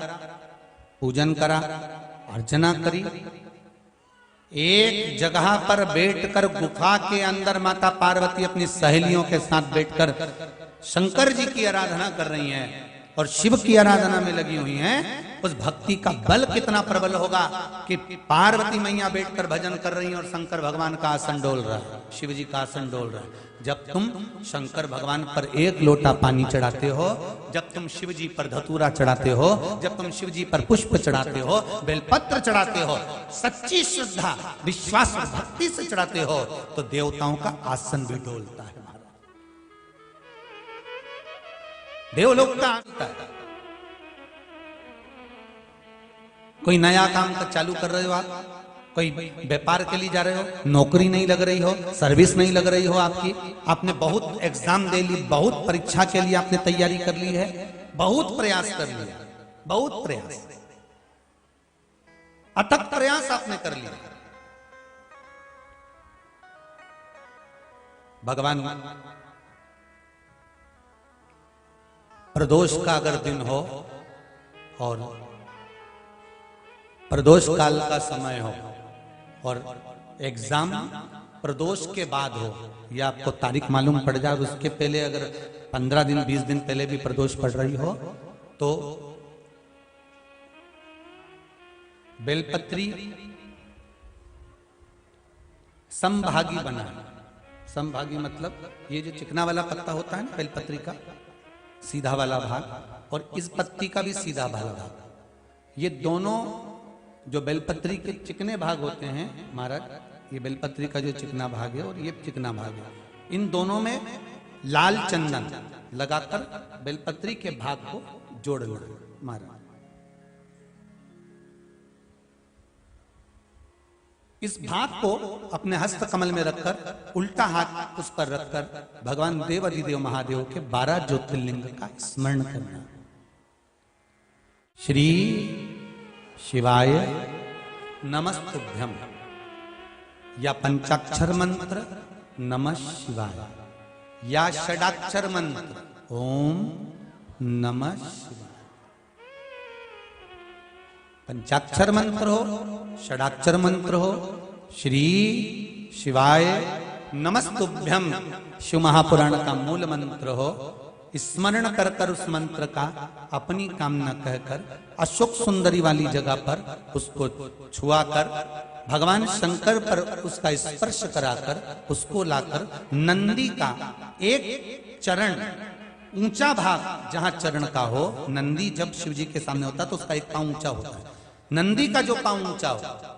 पूजन करा, अर्चना करी। एक जगह पर बैठकर गुफा के अंदर माता पार्वती अपनी सहेलियों के साथ बैठकर शंकर जी की आराधना कर रही हैं और शिव की आराधना में लगी हुई हैं। उस भक्ति का बल कितना प्रबल होगा कि पार्वती मैया बैठकर भजन कर रही हैं और शंकर भगवान का आसन डोल रहा है, शिव जी का आसन डोल रहा है। जब तुम शंकर भगवान पर एक लोटा पानी चढ़ाते हो, जब तुम शिव जी पर धतूरा चढ़ाते हो, जब तुम शिव जी पर पुष्प चढ़ाते हो, बेलपत्र चढ़ाते हो, सच्ची श्रद्धा विश्वास और भक्ति से चढ़ाते हो, तो देवताओं का आसन भी डोलता है। देवलोक का आता है। कोई नया काम का चालू कर रहे हो आप, कोई व्यापार के लिए जा रहे हो, नौकरी नहीं लग रही हो, सर्विस नहीं लग रही हो आपकी, आपने बहुत एग्जाम दे ली, बहुत परीक्षा के लिए आपने तैयारी कर ली है, बहुत प्रयास कर लिया, बहुत प्रयास, अथक प्रयास आपने कर लिया। भगवान प्रदोष का अगर दिन हो और प्रदोष काल का समय हो और एग्जाम प्रदोष के बाद हो, या आपको तारीख मालूम पड़ जाए, उसके पहले अगर 15 दिन 20 दिन पहले भी प्रदोष पड़ रही हो, तो बेलपत्री समभागी बना। समभागी मतलब ये जो चिकना वाला पत्ता होता है ना बेलपत्री का, सीधा वाला भाग, और इस पत्ती का भी सीधा वाला भाग, ये दोनों जो बेलपत्री के चिकने भाग होते हैं महाराज, ये बेलपत्री का जो चिकना भाग है और ये चिकना भाग है, इन दोनों में लाल चंदन लगाकर बेलपत्री के भाग को जोड़ना महाराज। इस भाग को अपने हस्त कमल में रखकर उल्टा हाथ उस पर रखकर भगवान देवाधिदेव महादेव के 12 ज्योतिर्लिंग का स्मरण करना। श्री शिवाय नमस्तुभ्यम, या पंचाक्षर मंत्र नमः शिवाय, या षडाक्षर मंत्र ओम नमः शिवाय। पंचाक्षर मंत्र हो, षडाक्षर मंत्र हो, श्री शिवाय नमस्तुभ्यम शिव महापुराण का मूल मंत्र हो, स्मरण कर कर उस मंत्र का अपनी कामना कहकर अशोक सुंदरी वाली जगह पर उसको छुआ कर भगवान शंकर पर उसका स्पर्श कराकर उसको लाकर नंदी का एक चरण ऊंचा भाग जहां चरण का हो, नंदी जब शिव जी के सामने होता है तो उसका एक पांव ऊंचा होता है, नंदी का जो पांव ऊंचा हो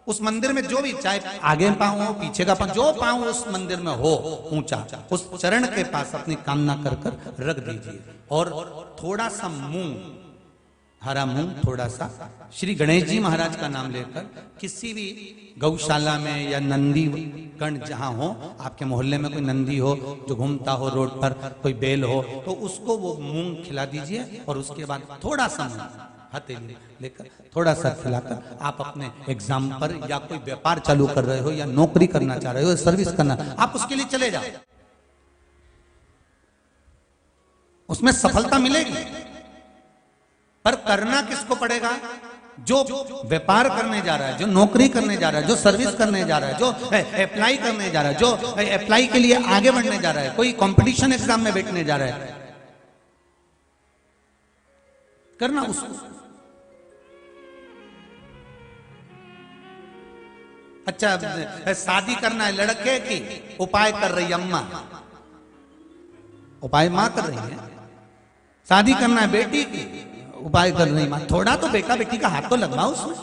उस मंदिर में, जो भी चाहे आगे पांव हो पीछे का पांव, जो पांव उस मंदिर में हो ऊंचा, उस चरण के पास अपनी कामना कर कर रख दीजिए और थोड़ा सा मूंग, हरा मूंग थोड़ा सा, श्री गणेश जी महाराज का नाम लेकर किसी भी गौशाला में या नंदी गण जहां हो, आपके मोहल्ले में कोई नंदी हो जो घूमता हो रोड पर, कोई बैल हो, तो उसको वो मूंग खिला दीजिए और उसके बाद थोड़ा सा मूंग हथेली लेकर थोड़ा सा खिलाकर आप अपने एग्जाम पर या कोई व्यापार चालू कर रहे हो या नौकरी करना चाह रहे हो, सर्विस करना, आप उसके लिए चले जाओ, उसमें सफलता मिलेगी। पर करना किसको पड़ेगा? जो व्यापार करने जा रहा है, जो नौकरी करने जा रहा है, जो सर्विस करने जा रहा है, जो अप्लाई करने जा रहा है, जो अप्लाई के लिए आगे बढ़ने जा रहा है, कोई कंपटीशन एग्जाम में बैठने जा रहा है, करना उसको। अच्छा, शादी करना है लड़के की, उपाय कर रही अम्मा, उपाय मां कर रही है। शादी करना है बेटी की, उपाय कर रही मां। थोड़ा तो बेटा बेटी का हाथ तो लगवाओ उसमें,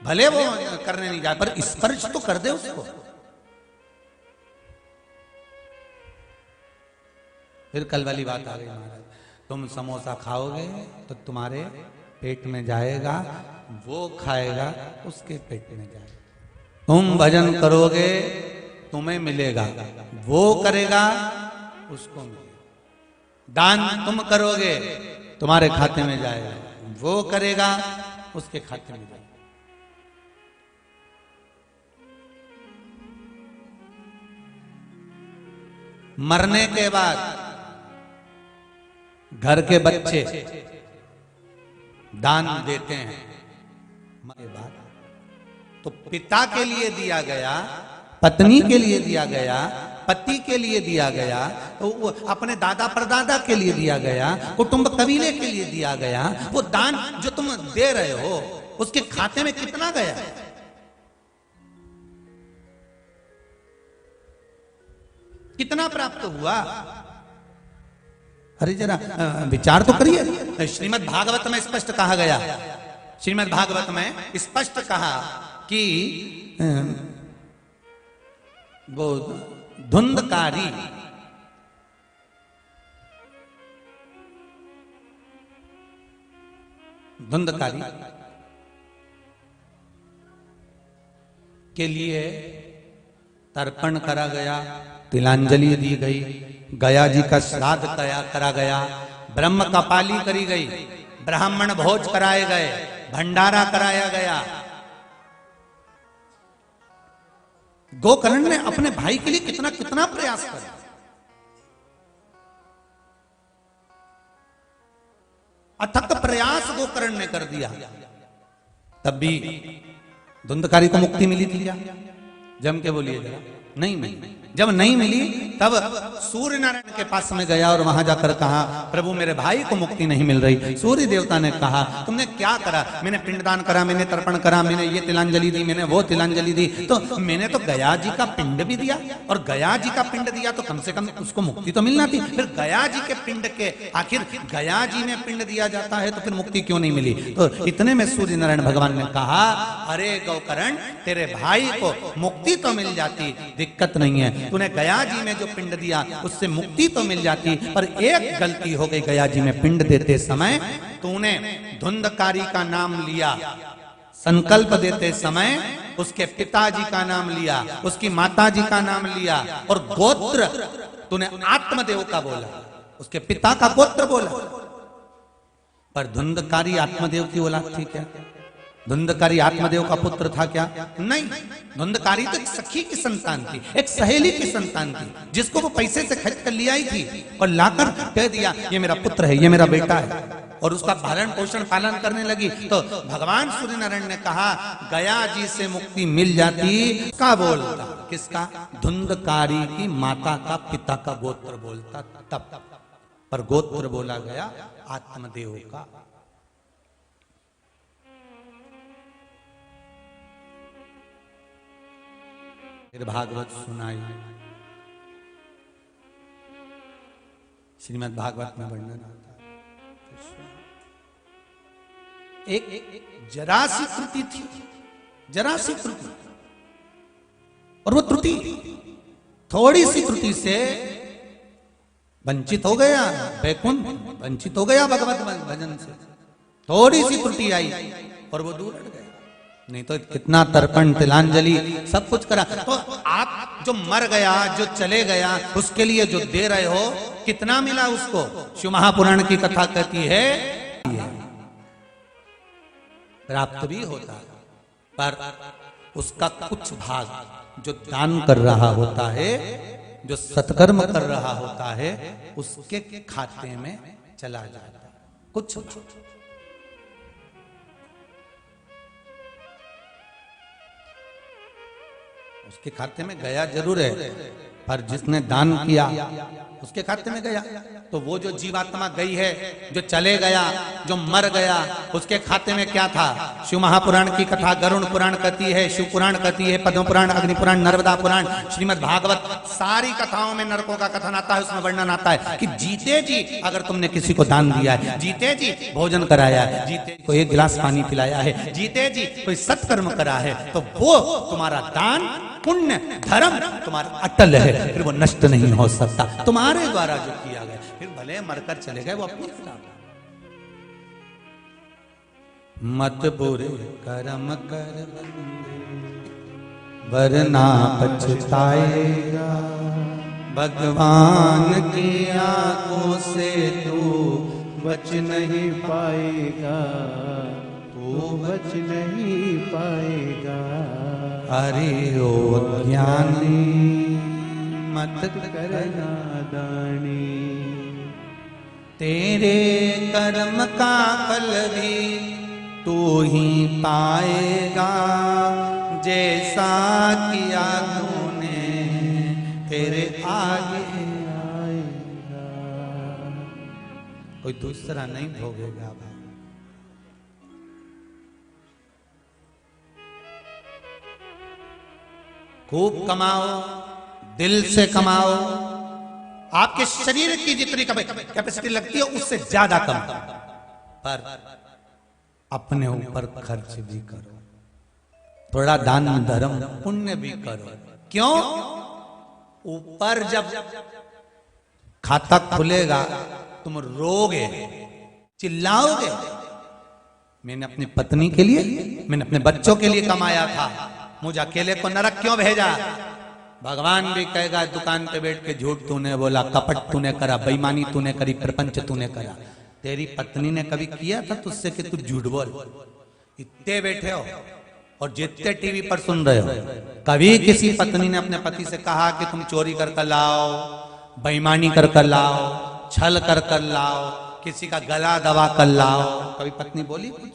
भले वो करने नहीं जाए पर स्पर्श तो कर दे उसको। फिर कल वाली बात आ गई महाराज, तुम समोसा खाओगे तो तुम्हारे पेट में जाएगा, वो खाएगा उसके पेट में जाएगा। तुम भजन करोगे तुम्हें मिलेगा, वो करेगा उसको मिलेगा। दान तुम करोगे तुम्हारे खाते में जाएगा, वो करेगा उसके खाते में जाएगा। मरने के बाद घर के बच्चे दान देते हैं, मरने के बाद तो पिता के लिए दिया गया, पत्नी के लिए दिया गया, पति के लिए दिया गया, तो अपने दादा परदादा के लिए दिया गया, कुटुंब कबीले के लिए दिया गया। वो दान जो तुम दे रहे हो उसके खाते में कितना गया? कितना प्राप्त हुआ? अरे जरा विचार तो करिए। श्रीमद् भागवत में स्पष्ट कहा गया, श्रीमद् भागवत में स्पष्ट कहा कि वो धुंधकारी के लिए तर्पण करा गया, तिलांजलि दी गई, गया जी का श्राद्ध करा गया, ब्रह्म कपाली करी गई, ब्राह्मण भोज कराए गए, भंडारा कराया गया। गोकर्ण ने अपने भाई के लिए कितना कितना प्रयास किया। अथक प्रयास गोकर्ण ने कर दिया, तब भी धुंधकारी को मुक्ति मिली थी क्या? जम के बोलिए जरा। नहीं मिली। जब नहीं मिली तब सूर्य नारायण के पास में गया और वहां जाकर कहा, प्रभु मेरे भाई को मुक्ति नहीं मिल रही। सूर्य देवता ने कहा, तुमने क्या करा? मैंने पिंडदान करा, मैंने तर्पण करा, मैंने ये तिलांजलि दी, मैंने वो तिलांजलि दी, तो मैंने तो गया जी का पिंड भी दिया, और गया जी का पिंड दिया तो कम से कम उसको मुक्ति तो मिलना थी। फिर गया जी के पिंड के, आखिर गया जी में पिंड दिया जाता है तो फिर मुक्ति क्यों नहीं मिली? तो इतने में सूर्य नारायण भगवान ने कहा, अरे गोकर्ण, तेरे भाई को मुक्ति तो मिल जाती, दिक्कत नहीं है। तूने गया जी में जो पिंड दिया उससे मुक्ति तो मिल जाती, पर एक गलती हो गई। गया जी में पिंड देते समय तूने धुंधकारी का नाम लिया, संकल्प देते समय उसके पिताजी का नाम लिया, उसकी माताजी का नाम लिया, और गोत्र तूने आत्मदेव का बोला, उसके पिता का गोत्र बोला। पर धुंधकारी आत्मदेव की औलाद थी क्या? धुंधकारी आत्मदेव का पुत्र था क्या? नहीं। धुंधकारी तो एक सखी की संतान थी, एक सहेली की संतान थी, जिसको वो पैसे से खरीद कर ले आई थी और लाकर कह दिया, ये मेरा पुत्र है, ये मेरा बेटा है, और उसका पालन पोषण पालन करने लगी। तो भगवान सूर्य नारायण ने कहा, गया जी से मुक्ति मिल जाती। का बोलता? किसका? धुंधकारी की माता का, पिता का गोत्र बोलता तब, पर गोत्र बोला गया आत्मदेव का। फिर भागवत सुनाई। श्रीमद् भागवत में वर्णन आता है, एक जरा सी त्रुटि थी, जरा सी त्रुटि, और वो त्रुटि थोड़ी सी त्रुटि से वंचित हो गया वैकुंठ, वंचित हो गया भगवत भजन से। थोड़ी सी त्रुटि आई और वो दूर हट गया। नहीं तो कितना तर्पण, तिलांजलि सब कुछ करा। तो आप जो मर गया, जो चले गया, उसके लिए जो दे रहे हो, कितना मिला उसको? शिव महापुराण की कथा कहती है प्राप्त भी होता है, पर उसका कुछ भाग जो दान कर रहा होता है, जो सत्कर्म कर रहा होता है, उसके खाते में चला जाता है। कुछ उसके खाते में गया जरूर है, पर जिसने दान किया उसके खाते में गया। तो वो जो जीवात्मा गई है, जो चले गया, जो मर गया, उसके खाते में क्या था? शिव महापुराण की कथा गरुड़ पुराण कहती है, शिव पुराण कहती है, पद्म पुराण, अग्नि पुराण, नर्मदा पुराण, श्रीमद् भागवत, सारी कथाओं में नरकों का कथन आता है। उसमें वर्णन आता है कि जीते जी अगर तुमने किसी को दान दिया है, जीते जी भोजन कराया है, जीते को एक गिलास पानी पिलाया है, जीते जी कोई सत्कर्म करा है, तो वो तुम्हारा दान, पुण्य, धर्म तुम्हारा अटल है, फिर वो नष्ट नहीं हो सकता। तुम्हारे द्वारा जो किया गया, फिर भले मरकर चले गए, वो अपनी खिलाफ। मत बुरे कर्म कर वरना पछताएगा, भगवान की आंखों से तू बच नहीं पाएगा, तू बच नहीं पाएगा। अरे ओ ज्ञानी मत करना दानी, तेरे कर्म का फल भी तू ही पाएगा, जैसा किया तूने तेरे आगे आएगा। कोई दूसरा नहीं भोगेगा भाई। खूब कमाओ, दिल से कमाओ, आपके शरीर की जितनी कैपेसिटी लगती है उससे ज्यादा कम, पर अपने ऊपर खर्च भी करो, थोड़ा दान धर्म पुण्य भी करो। क्यों? ऊपर जब खाता खुलेगा तुम रोगे, चिल्लाओगे, मैंने अपनी पत्नी के लिए, मैंने अपने बच्चों के लिए कमाया था, मुझे अकेले को नरक क्यों भेजा? भगवान भी कहेगा दुकान पे बैठ के झूठ तूने बोला, कपट तूने करा, बेईमानी तूने करी, प्रपंच तूने करा। तेरी पत्नी ने कभी किया था तुझसे कि तू झूठ बोल? इतने बैठे हो और जितने टीवी पर सुन रहे हो, कभी किसी पत्नी ने अपने पति से कहा कि तुम चोरी कर कर लाओ, बेईमानी कर कर लाओ, छल कर कर लाओ, किसी का गला दबा कर लाओ? कभी पत्नी बोली कुछ?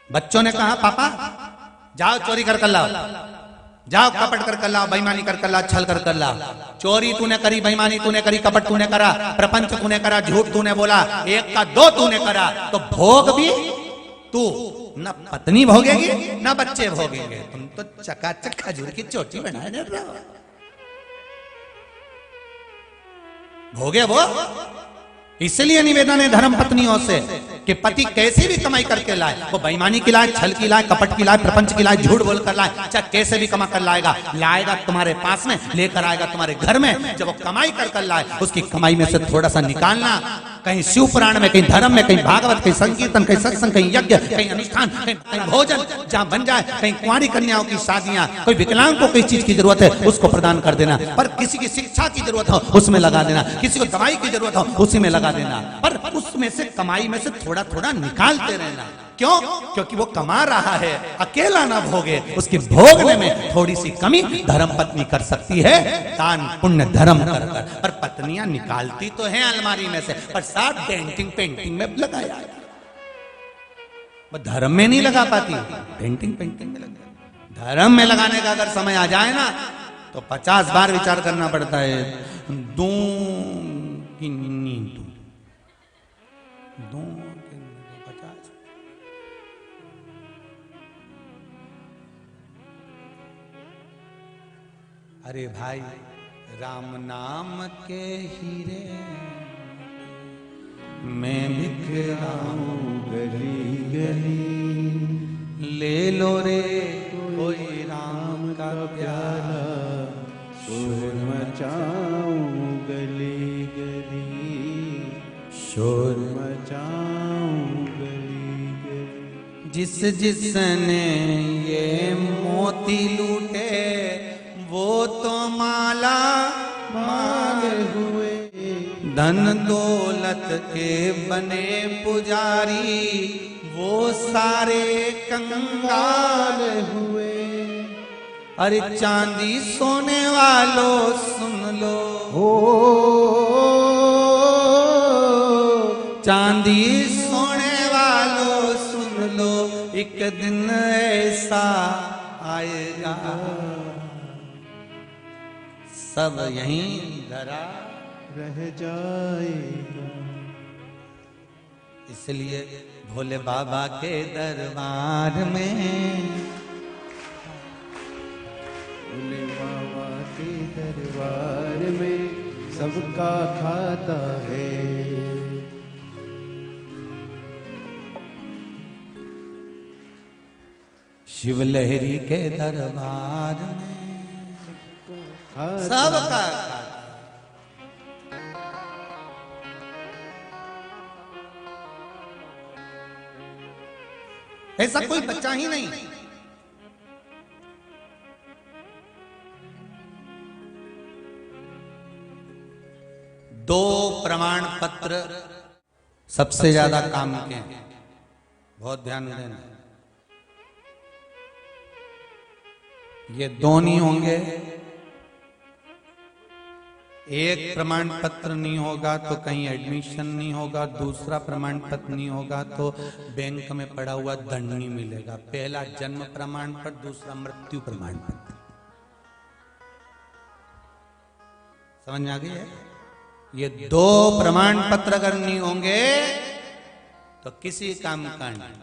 बच्चों ने कहा पापा जाओ चोरी कर कर लाओ, जाओ कपट कर कर लाओ, बेईमानी कर कर लाओ, छल कर कर लाओ। चोरी तूने करी, बेईमानी तूने करी, कपट तूने करा, प्रपंच तूने करा, झूठ तूने बोला, एक का दो तूने करा, तो भोग भी तू, न पत्नी भोगेगी न बच्चे भोगेंगे। तुम तो चकाचक खजूर की चोटी बनाए रहे हो। भोगे वो। इसलिए निवेदन है धर्म पत्नियों से कि पति कैसे भी कमाई करके लाए, वो बेईमानी की लाए, छल की लाए, कपट की लाए, प्रपंच की लाए, झूठ बोल कर लाए, चाहे कैसे भी कमा कर लाएगा, लाएगा तुम्हारे पास में, लेकर आएगा तुम्हारे घर में। जब वो कमाई कर लाए, उसकी कमाई में से थोड़ा सा निकालना, कहीं शिव पुराण में, कहीं धर्म में, कहीं भागवत, कहीं संकीर्तन, कहीं सत्संग, कहीं यज्ञ, कहीं अनुष्ठान, कहीं भोजन, जहां बन जाए, कहीं कुंवारी कन्याओं की शादियां, कोई विकलांग को कोई चीज की जरूरत है उसको प्रदान कर देना, पर किसी की शिक्षा की जरूरत हो उसमें लगा देना, किसी को दवाई की जरूरत हो उसी में लगा देना, पर उसमें से कमाई में से थोड़ा थोड़ा निकालते रहना। क्यों? क्योंकि वो कमा रहा है, अकेला ना भोगे, उसकी भोगने में थोड़ी सी कमी धर्म पत्नी कर सकती है, दान पुण्य धर्म कर कर। पर पत्नियां निकालती तो हैं अलमारी में से, पर साथ डेंटिंग पेंटिंग में लगाया, धर्म में नहीं लगा पाती, पेंटिंग पेंटिंग में लगा। धर्म में लगाने का अगर समय आ जाए ना तो 50 बार विचार करना पड़ता है। दो की नींद, दो 50। अरे भाई, राम नाम के हीरे मैं बिखराऊं गली गली, ले लो रे कोई राम का प्याला, शोर मचाऊं गली गली, शोर मचाऊं गली गली। जिस जिसने ये मोती लूटे वो तो माला माल हुए, धन दौलत के बने पुजारी वो सारे कंगाल हुए। अरे चांदी सोने वालों सुन लो, ओ चांदी चांदी सोने वालों सुन लो, एक दिन ऐसा आएगा सब यहीं धरा रह जाएगा। इसलिए भोले बाबा के दरबार में, भोले बाबा के दरबार में सबका खाता है। शिव लहरी के दरबार में खाता सबका। ऐसा कोई बच्चा ही नहीं दो प्रमाण पत्र सबसे ज्यादा काम के हैं, बहुत ध्यान देना। ये दो नहीं होंगे, एक प्रमाण पत्र नहीं होगा तो कहीं एडमिशन नहीं होगा, दूसरा प्रमाण पत्र नहीं होगा तो बैंक में पड़ा हुआ दंड नहीं मिलेगा। पहला जन्म प्रमाण पत्र, दूसरा मृत्यु प्रमाण पत्र। समझ आ गई है? ये दो प्रमाण पत्र अगर नहीं होंगे तो किसी काम का नहीं।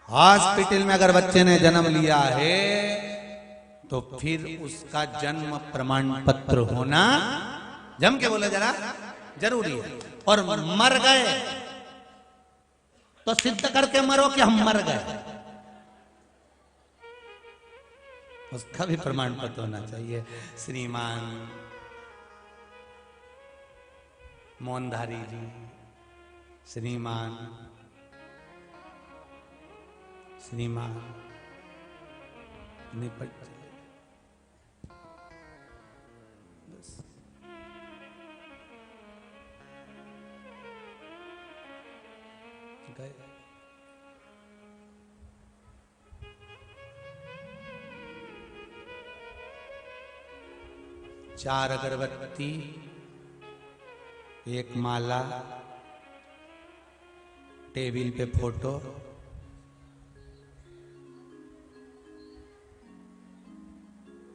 हॉस्पिटल में अगर बच्चे ने जन्म लिया है तो फिर उसका जन्म प्रमाण पत्र होना, जम के बोले जरा, जरूरी है। और मर गए तो सिद्ध करके मरो कि हम मर गए, उसका भी प्रमाण पत्र होना चाहिए। श्रीमान मोहनधारी जी, श्रीमान निपट गए। चार अगरबत्ती, एक माला, टेबल पे फोटो,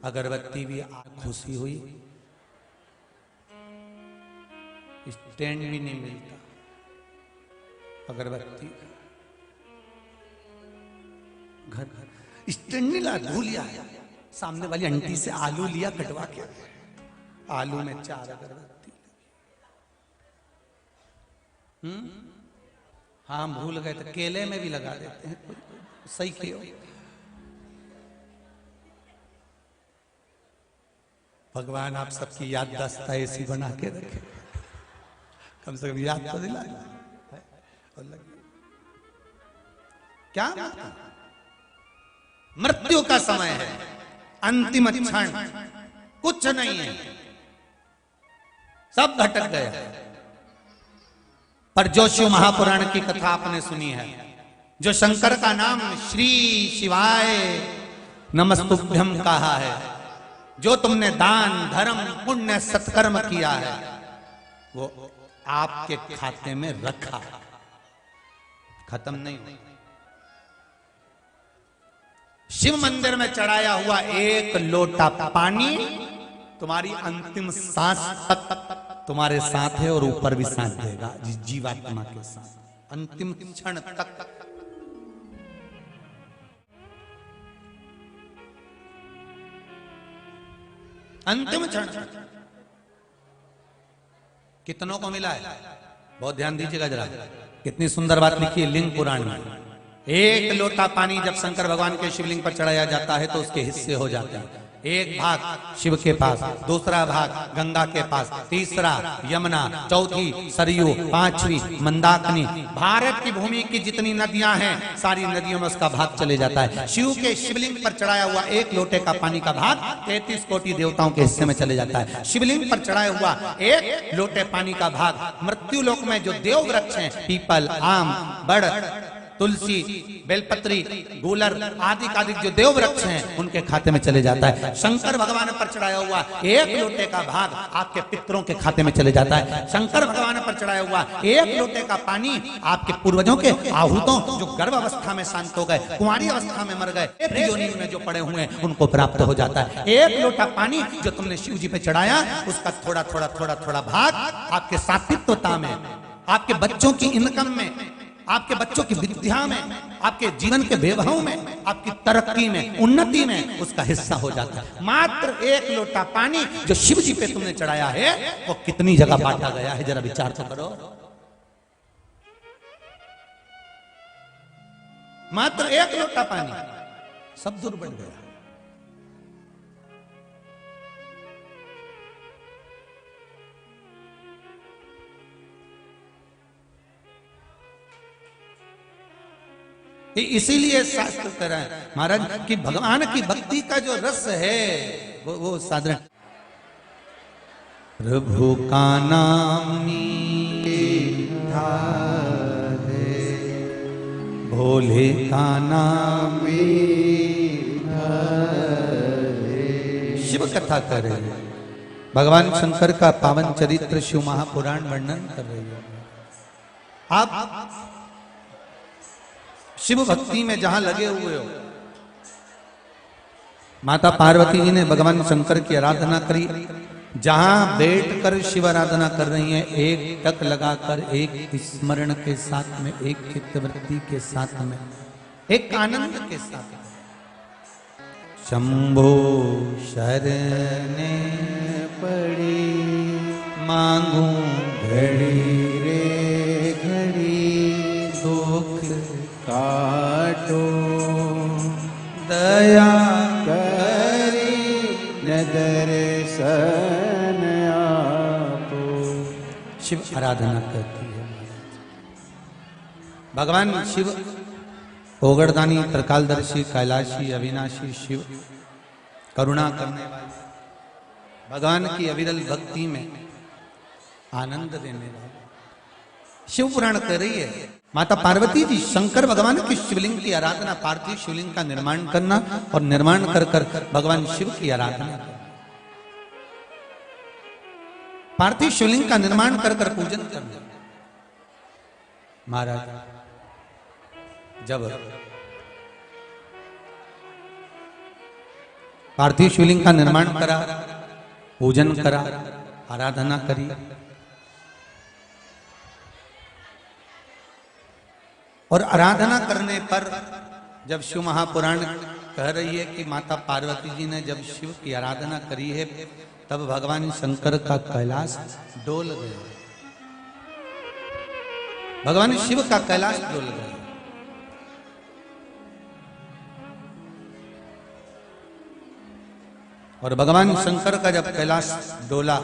अगरबत्ती भी खुशी हुई, स्टैंड भी नहीं मिलता अगरबत्ती का, घर स्टैंड नहीं ला, धो लिया। सामने वाली आंटी से आलू लिया कटवा के, आलू में चार अगरबत्ती। हाँ हम भूल गए थे, केले में भी लगा देते हैं, सही किया। भगवान आप सबकी याददाश्त ऐसी बना के रखे, कम से कम याद तो दिला। क्या मृत्यु का समय है, अंतिम क्षण, कुछ नहीं है, सब भटक गया। पर जो शिव महापुराण की कथा आपने सुनी है, जो शंकर का नाम श्री शिवाय नमस्तुभ्यम कहा है, जो तुमने दान धर्म पुण्य सत्कर्म किया है, वो आपके खाते में रखा, खत्म नहीं। शिव मंदिर में चढ़ाया हुआ एक लोटा पानी तुम्हारी अंतिम सांस तक तुम्हारे साथ है और ऊपर भी साथ देगा, जीवात्मा के साथ अंतिम क्षण तक। अंतिम क्षण कितनों को मिला है? बहुत ध्यान दीजिएगा जरा, कितनी सुंदर बात लिखी है लिंग पुराण में। एक लोटा पानी जब शंकर भगवान के शिवलिंग पर चढ़ाया जाता है तो उसके हिस्से हो जाते हैं। एक भाग शिव के पास, दूसरा भाग गंगा के पास, तीसरा यमुना, चौथी सरयू, पांचवी मंदाकिनी। भारत की भूमि की जितनी नदियां हैं सारी नदियों में उसका भाग चले जाता है। शिव के शिवलिंग पर चढ़ाया हुआ एक लोटे का पानी का भाग 33 कोटि देवताओं के हिस्से में चले जाता है। शिवलिंग पर चढ़ाया हुआ एक लोटे पानी का भाग मृत्यु लोक में जो देव वृक्ष हैं, पीपल, आम, बड़, तुलसी, बेलपत्री, गूलर आदि आदि जो देव वृक्ष हैं उनके खाते में चले जाता है। शंकर भगवान पर चढ़ाया हुआ 1 लोटे का भाग आपके पितरों के खाते में चले जाता है। शंकर भगवान पर चढ़ाया हुआ 1 लोटे का पानी आपके पूर्वजों के आहूतों जो गर्भ अवस्था में शांत हो गए, कुंवारी अवस्था में मर गए, योनि में जो पड़े हुए हैं उनको प्राप्त हो जाता है। 1 लोटा पानी जो तुमने शिव जी पे चढ़ाया उसका थोड़ा थोड़ा थोड़ा थोड़ा भाग आपके सात्विकता में, आपके बच्चों की इनकम में, आपके बच्चों की विद्या में, आपके जीवन के वैभव में, आपकी तरक्की में, उन्नति में उसका हिस्सा हो जाता है। मात्र 1 लोटा पानी जो शिव जी पे तुमने चढ़ाया है वो कितनी जगह बांटा गया है, जरा विचार तो करो। मात्र 1 लोटा पानी सब दूर बढ़ गया। इसीलिए शास्त्र कह रहा है महाराज कि भगवान की भक्ति का जो रस है वो साधारण। प्रभु का नाम मीठा है, भोले का नाम मीठा है। शिव कथा कर रहे हैं, भगवान शंकर का पावन चरित्र शिव महापुराण वर्णन कर रही है। आप शिव भक्ति में जहां लगे हुए हो, माता पार्वती जी ने भगवान शंकर की आराधना करी, जहां बैठकर शिव आराधना कर रही हैं, एक टक लगाकर, एक स्मरण के साथ में, एक चित्तवृत्ति के साथ में, एक आनंद के साथ में। शंभो शरणे पड़ी मांगू घड़ी रे घड़ी, दुख काटो दया करी न दर्शन आपो। शिव आराधना करती है। भगवान शिव ओगड़दानी, त्रिकालदर्शी, कैलाशी, अविनाशी शिव, करुणा करने वाले, भगवान की अविरल भक्ति में आनंद देने वाले। शिव पुराण कर रही है माता पार्वती जी शंकर भगवान की शिवलिंग की आराधना, पार्थिव शिवलिंग का निर्माण करना और निर्माण कर कर भगवान शिव की आराधना, पार्थिव शिवलिंग का निर्माण कर कर पूजन करना। महाराज जब पार्थिव शिवलिंग का निर्माण करा, पूजन करा, आराधना करी, और आराधना करने पर जब शिव महापुराण कह रही है कि माता पार्वती जी ने जब शिव की आराधना करी है तब भगवान शंकर का कैलाश डोल गया, भगवान शिव का कैलाश डोल गया। और भगवान शंकर का जब कैलाश डोला,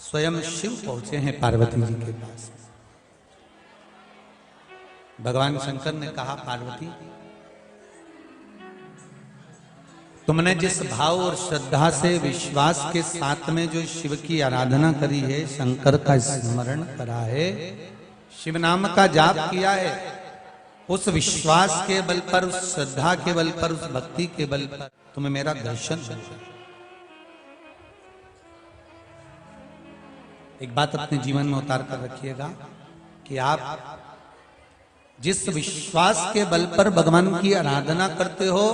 स्वयं शिव पहुंचे हैं पार्वती जी के पास। भगवान शंकर ने कहा, पार्वती तुमने जिस भाव और श्रद्धा से, विश्वास के साथ में जो शिव की आराधना करी है, शंकर का स्मरण करा है, शिव नाम का जाप किया है, उस विश्वास के बल पर, उस श्रद्धा के बल पर, उस भक्ति के बल पर तुम्हें मेरा दर्शन हुआ। एक बात अपने जीवन में उतार कर रखिएगा कि आप जिस विश्वास के बल पर भगवान की आराधना करते हो,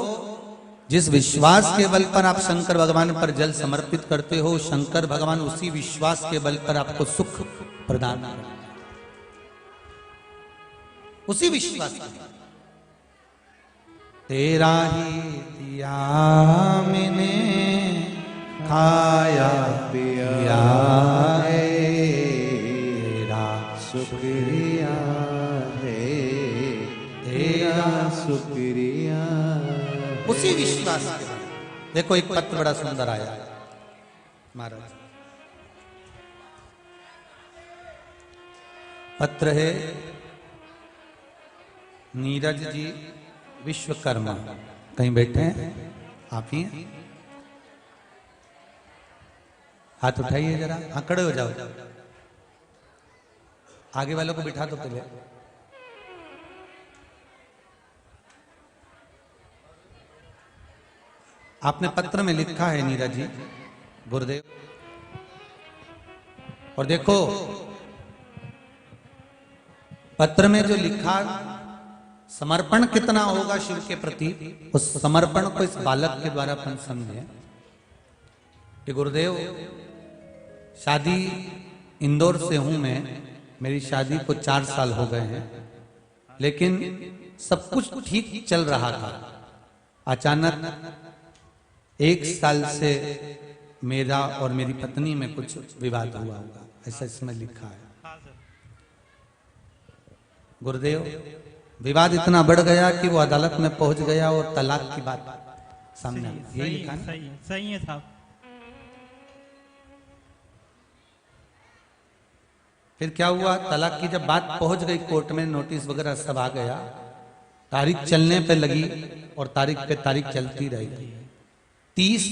जिस विश्वास के बल पर आप शंकर भगवान पर जल समर्पित करते हो, शंकर भगवान उसी विश्वास के बल पर आपको सुख प्रदान करते हैं, उसी विश्वास के। तेरा ही दिया मैंने खाया पिया है, तेरा शुक्रिया है, तेरा शुक्रिया, उसी विश्वास के। देखो एक पत्र बड़ा सुंदर आया महाराज, पत्र है नीरज जी विश्वकर्मा, कहीं बैठे हैं आप ही हैं? हाथ उठाइए जरा, हाँ खड़े हो जाओ, आगे वालों को बिठा दो पहले। आपने पत्र में लिखा है नीरज जी, गुरुदेव, और देखो पत्र में जो लिखा, समर्पण कितना होगा शिव के प्रति, उस समर्पण को इस बालक के द्वारा अपन समझे कि गुरुदेव, शादी इंदौर से हूं मैं, मेरी शादी को 4 साल हो गए हैं, लेकिन सब कुछ ठीक चल रहा था। अचानक 1 साल से मेरा और मेरी पत्नी में कुछ विवाद हुआ होगा, ऐसा इसमें लिखा है। गुरुदेव, विवाद इतना बढ़ गया कि वो अदालत में पहुंच गया और तलाक की बात सामने आई। यही लिखा है? सही है साहब। फिर क्या हुआ, तलाक की जब बात पहुंच गई कोर्ट में, नोटिस वगैरह सब आ गया, तारीख चलने पे लगी और तारीख पे तारीख चलती रही। 30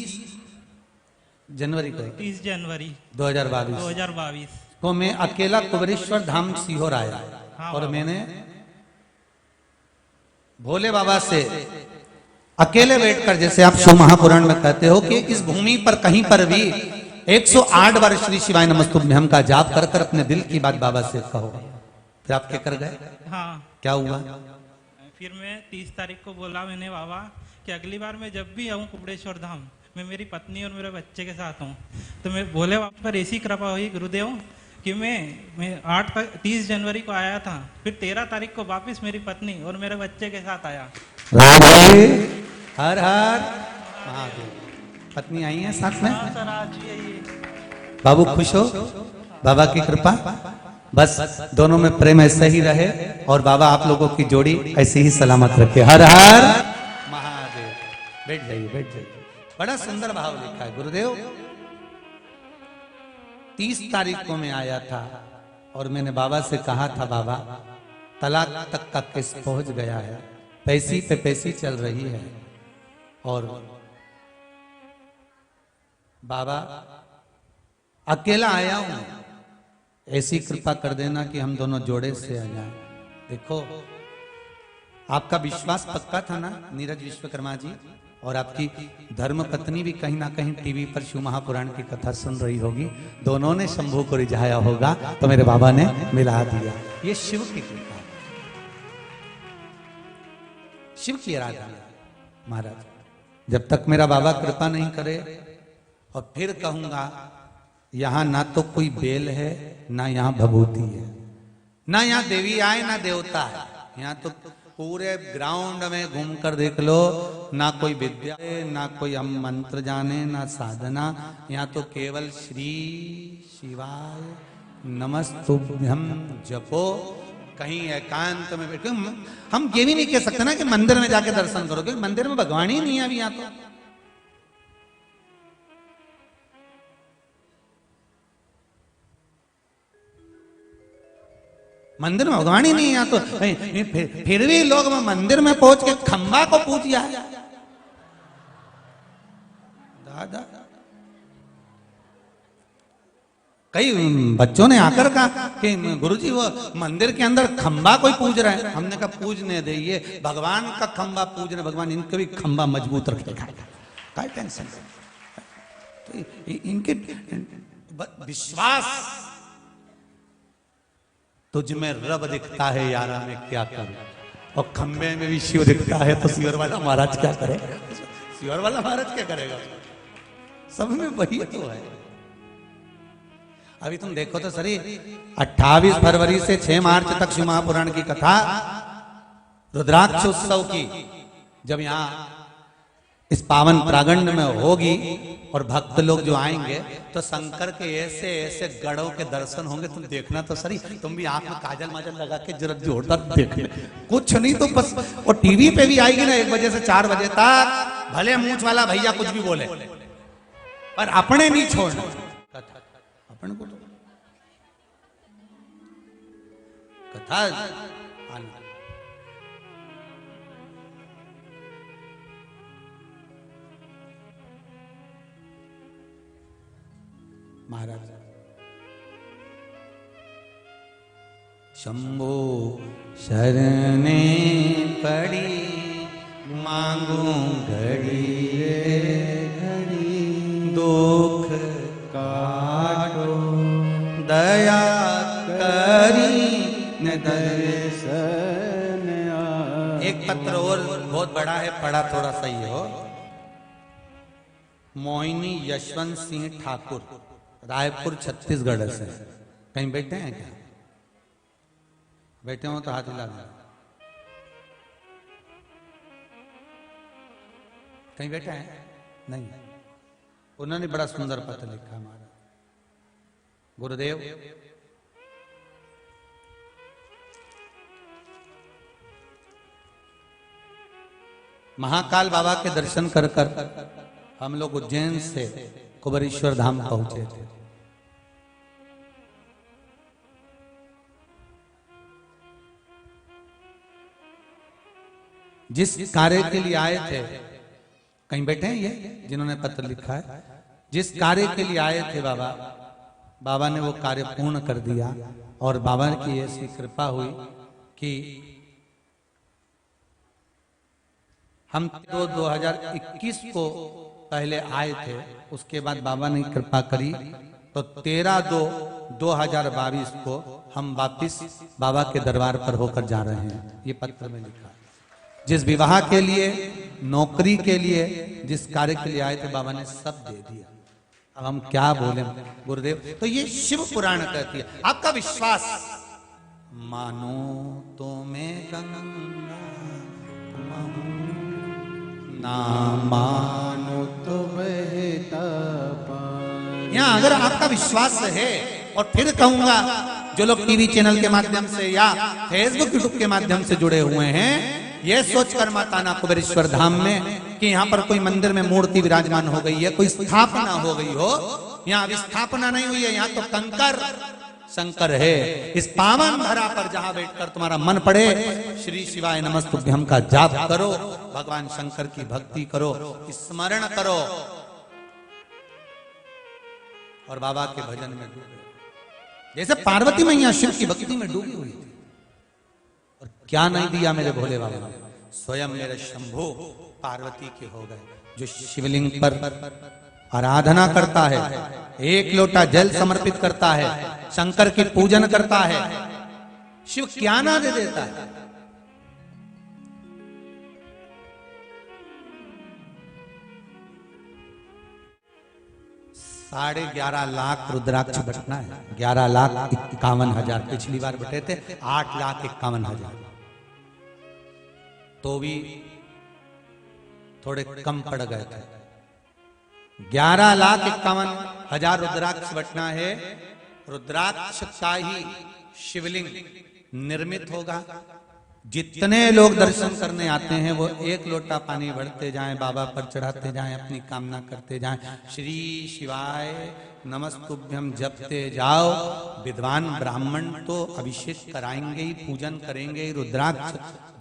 जनवरी को, 30 जनवरी 2022 को मैं अकेला कुबेरेश्वर धाम सीहोर आया। हाँ, और मैंने भोले बाबा से अकेले बैठकर, जैसे आप शिव महापुराण में कहते हो कि इस भूमि पर कहीं पर भी 108 बार श्री शिवाय नमस्तुभ्यम का जाप कर कर अपने दिल की बात बाबा से कहो। फिर आप क्या कर गए? हाँ, क्या हुआ? फिर मैं 30 तारीख को बोला मैंने बाबा कि अगली बार मैं जब भी आऊँ कुबेरेश्वर धाम, मैं मेरी पत्नी और मेरे बच्चे के साथ हूँ। तो मैं भोले बाबा पर ऐसी कृपा हुई गुरुदेव कि मैं 30 जनवरी को आया था, फिर 13 तारीख को वापस मेरी पत्नी और मेरे बच्चे के साथ आया। हर हर महादेव। पत्नी आई है साथ में? हाँ सर, आज यही। बाबू खुश हो? बाबा की कृपा, बस दोनों में प्रेम ऐसा ही रहे और बाबा आप लोगों की जोड़ी ऐसे ही सलामत रखे। हर हर महादेव। बैठ जाइए, बैठ जाइए। बड़ा सुंदर भाव लिखा है गुरुदेव। 30 तारीख को मैं आया था और मैंने बाबा से कहा था, बाबा तलाक तक का केस पहुंच गया है, पैसी पे पैसी चल रही है, और बाबा अकेला आया हूं, ऐसी कृपा कर देना कि हम दोनों जोड़े से आ जाएं। देखो, आपका विश्वास पक्का था ना नीरज विश्वकर्मा जी, और आपकी धर्म पत्नी भी कहीं ना कहीं टीवी पर शिव महापुराण की कथा सुन रही होगी। दोनों ने शंभू को रिझाया होगा तो मेरे बाबा ने मिला दिया। ये शिव की कृपा है, शिव की आराधना। महाराज, जब तक मेरा बाबा कृपा नहीं करे, और फिर कहूंगा, यहां ना तो कोई बेल है, ना यहाँ भभूति है, ना यहाँ देवी आए ना देवता है। यहाँ तो पूरे ग्राउंड में घूमकर देख लो, ना कोई विद्या है, ना कोई हम मंत्र जाने, ना साधना। यहाँ तो केवल श्री शिवाय नमस्तुभ्यम जपो। कहीं एकांत में बैठो। हम ये भी नहीं कह सकते ना कि मंदिर में जाके दर्शन करो, क्योंकि मंदिर में भगवान ही नहीं है अभी। यहाँ तो मंदिर में भगवान ही नहीं है। यहाँ तो फिर भी लोग मंदिर में पहुंच के खंबा को पूज दिया है। दादा, कई बच्चों ने आकर कहा कि गुरुजी वो मंदिर के अंदर खंबा कोई पूज रहा है। हमने कहा पूजने दे, ये भगवान का खंबा पूज रहे, भगवान इनके भी खंबा मजबूत रखेगा, काय टेंशन। तो इनके विश्वास, तुझ में रब दिखता है यारा, में क्या करूं, और खंबे में भी शिव दिखता है, तो शिवर वाला महाराज क्या करेगा? शिवर वाला महाराज क्या करेगा? सब में वही तो है। अभी तुम देखो तो सही, 28 फरवरी से 6 मार्च तक शिव महापुराण की कथा रुद्राक्ष उत्सव की जब यहाँ इस पावन प्रांगण में होगी, और भक्त लोग जो आएंगे तो शंकर के ऐसे ऐसे गढ़ों के दर्शन होंगे। तुम देखना तो सही, तुम भी आंख में काजल माजल लगा के जरा जोरदार देख ले। कुछ नहीं तो बस, और टीवी पे भी आएगी ना 1 बजे से 4 बजे तक, भले मूंछ वाला भैया कुछ भी बोले, पर अपने नहीं छोड़ना। अपन को कथा महाराज, शंभो शरणे पड़ी मांगू घड़ी रे, एक पत्र और बहुत बड़ा है, पढ़ा थोड़ा सही हो। मोहिनी यशवंत सिंह ठाकुर, रायपुर छत्तीसगढ़ से। कहीं बैठे हैं क्या? बैठे हो तो हाथ हिला दो। कहीं बैठे हैं? नहीं। उन्होंने बड़ा सुंदर पत्र लिखा हमारा। गुरुदेव, महाकाल बाबा के दर्शन कर कर हम लोग उज्जैन से कुबेरेश्वर धाम पहुंचे थे। जिस कार्य के लिए आए थे, कहीं बैठे हैं ये जिन्होंने पत्र लिखा है, जिस कार्य के लिए आए थे बाबा ने वो कार्य पूर्ण कर दिया। और बाबा की ऐसी कृपा हुई कि हम 2021 को पहले आए थे, उसके बाद बाबा ने कृपा करी तो 13/2/2022 को हम वापिस बाबा के दरबार पर होकर जा रहे हैं। ये पत्र में लिखा। जिस विवाह के लिए, नौकरी के लिए, जिस कार्य के लिए आए थे, बाबा ने सब दे दिया। अब हम क्या बोले गुरुदेव? तो ये शिव पुराण कहती है। आपका विश्वास, मानो तो मैं गंगा ना मानो तो बहता पानी। यहाँ अगर आपका विश्वास है, और फिर कहूंगा जो लोग टीवी चैनल के माध्यम से या फेसबुक यूट्यूब के माध्यम से जुड़े हुए हैं, ये सोचकर माताना कुबेरेश्वर धाम में कि यहाँ पर कोई मंदिर में मूर्ति विराजमान हो गई है, कोई स्थापना हो गई हो, यहाँ अभी स्थापना नहीं हुई है, यहाँ तो कंकर शंकर है। इस पावन धरा पर जहां बैठकर तुम्हारा मन पड़े, श्री शिवाय नमस्तुभ्यं का जाप करो, भगवान शंकर की भक्ति करो, स्मरण करो और बाबा के भजन में डूबे। जैसे पार्वती मैया शिव की भक्ति में डूबी हुई थी। और क्या नहीं दिया मेरे भोले बाबा ने? स्वयं मेरे शंभु पार्वती के हो गए। जो शिवलिंग पर आराधना करता है, एक लोटा जल समर्पित करता है, शंकर की पूजन करता है, शिव क्या ना दे देता है। 11.5 लाख रुद्राक्ष बटना है। 11,51,000 पिछली बार बटे थे, 8,51,000, तो भी थोड़े कम पड़ गए थे। 11,51,000 रुद्राक्ष बटना है। रुद्राक्ष का ही शिवलिंग निर्मित होगा। जितने लोग दर्शन करने आते हैं वो एक लोटा पानी भरते जाएं, बाबा पर चढ़ाते जाएं, अपनी कामना करते जाएं, श्री शिवाय नमस्तुभ्यं जपते जाओ। विद्वान ब्राह्मण तो अभिषेक कराएंगे ही, पूजन करेंगे ही। रुद्राक्ष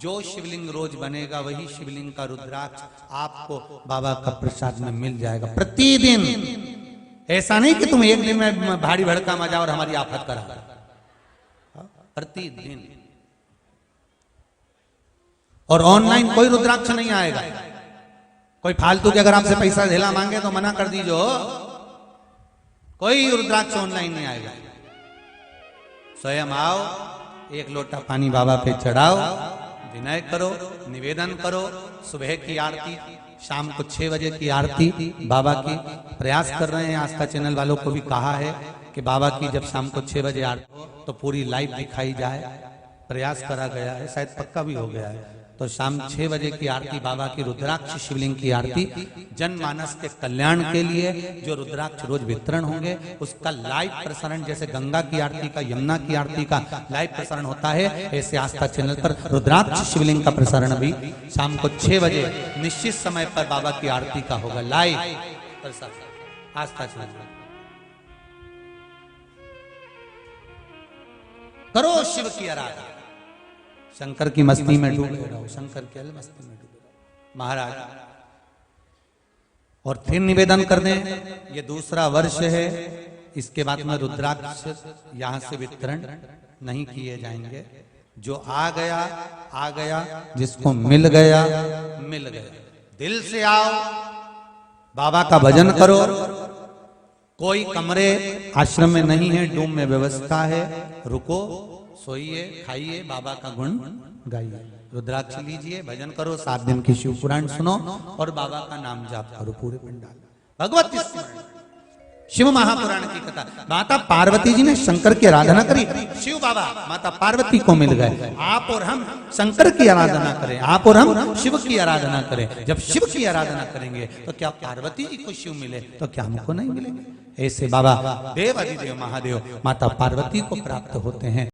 जो शिवलिंग रोज बनेगा वही शिवलिंग का रुद्राक्ष आपको बाबा का प्रसाद में मिल जाएगा प्रतिदिन। ऐसा नहीं कि तुम एक दिन में भारी भड़का मजा और हमारी आफत करा, प्रतिदिन। और ऑनलाइन कोई रुद्राक्ष नहीं आएगा। कोई फालतू के अगर आपसे पैसा ढेला मांगे तो मना कर दीजिए, कोई रुद्राक्ष ऑनलाइन नहीं आएगा। स्वयं आओ, एक लोटा पानी बाबा पे चढ़ाओ, विनय करो, निवेदन करो। सुबह की आरती, शाम को 6 बजे की आरती बाबा की प्रयास कर रहे हैं। आस्था चैनल वालों को भी कहा है कि बाबा की जब शाम को 6 बजे आरती हो तो पूरी लाइव दिखाई जाए। प्रयास करा गया है, शायद पक्का भी हो गया है। तो शाम 6 बजे की आरती बाबा की रुद्राक्ष शिवलिंग की आरती, जनमानस के कल्याण के लिए जो रुद्राक्ष रोज वितरण होंगे उसका लाइव प्रसारण, जैसे गंगा की आरती का, यमुना की आरती का लाइव प्रसारण होता है, ऐसे आस्था चैनल पर रुद्राक्ष शिवलिंग का प्रसारण भी शाम को 6 बजे निश्चित समय पर बाबा की आरती का होगा लाइव प्रसारण आस्था चैनल पर। करो शिव की आराधना, शंकर की मस्ती में डूबे रहो, शंकर के मस्ती में डूबे रहो महाराज। और फिर निवेदन कर दें, ये दूसरा वर्ष है, इसके बाद में रुद्राक्ष यहां से वितरण नहीं किए जाएंगे। जो आ गया, जिसको मिल गया मिल गया। दिल से आओ, बाबा का भजन करो। कोई कमरे आश्रम में नहीं है, डूम में व्यवस्था है। रुको, सोइए, खाइए, बाबा का गुण गाइए। रुद्राक्ष लीजिए, भजन करो, 7 दिन की शिव पुराण सुनो और बाबा का नाम जाप करो पूरे पंडाल। भगवत स्मरण, शिव महापुराण की कथा। माता पार्वती जी ने शंकर की आराधना करी, शिव बाबा माता पार्वती को मिल गए। आप और हम शंकर की आराधना करें, आप और हम शिव की आराधना करें। जब शिव की आराधना करेंगे तो क्या पार्वती जी को शिव मिले तो क्या हमको नहीं मिलेंगे? ऐसे बाबा देव अधिदेव महादेव माता पार्वती को प्राप्त होते हैं।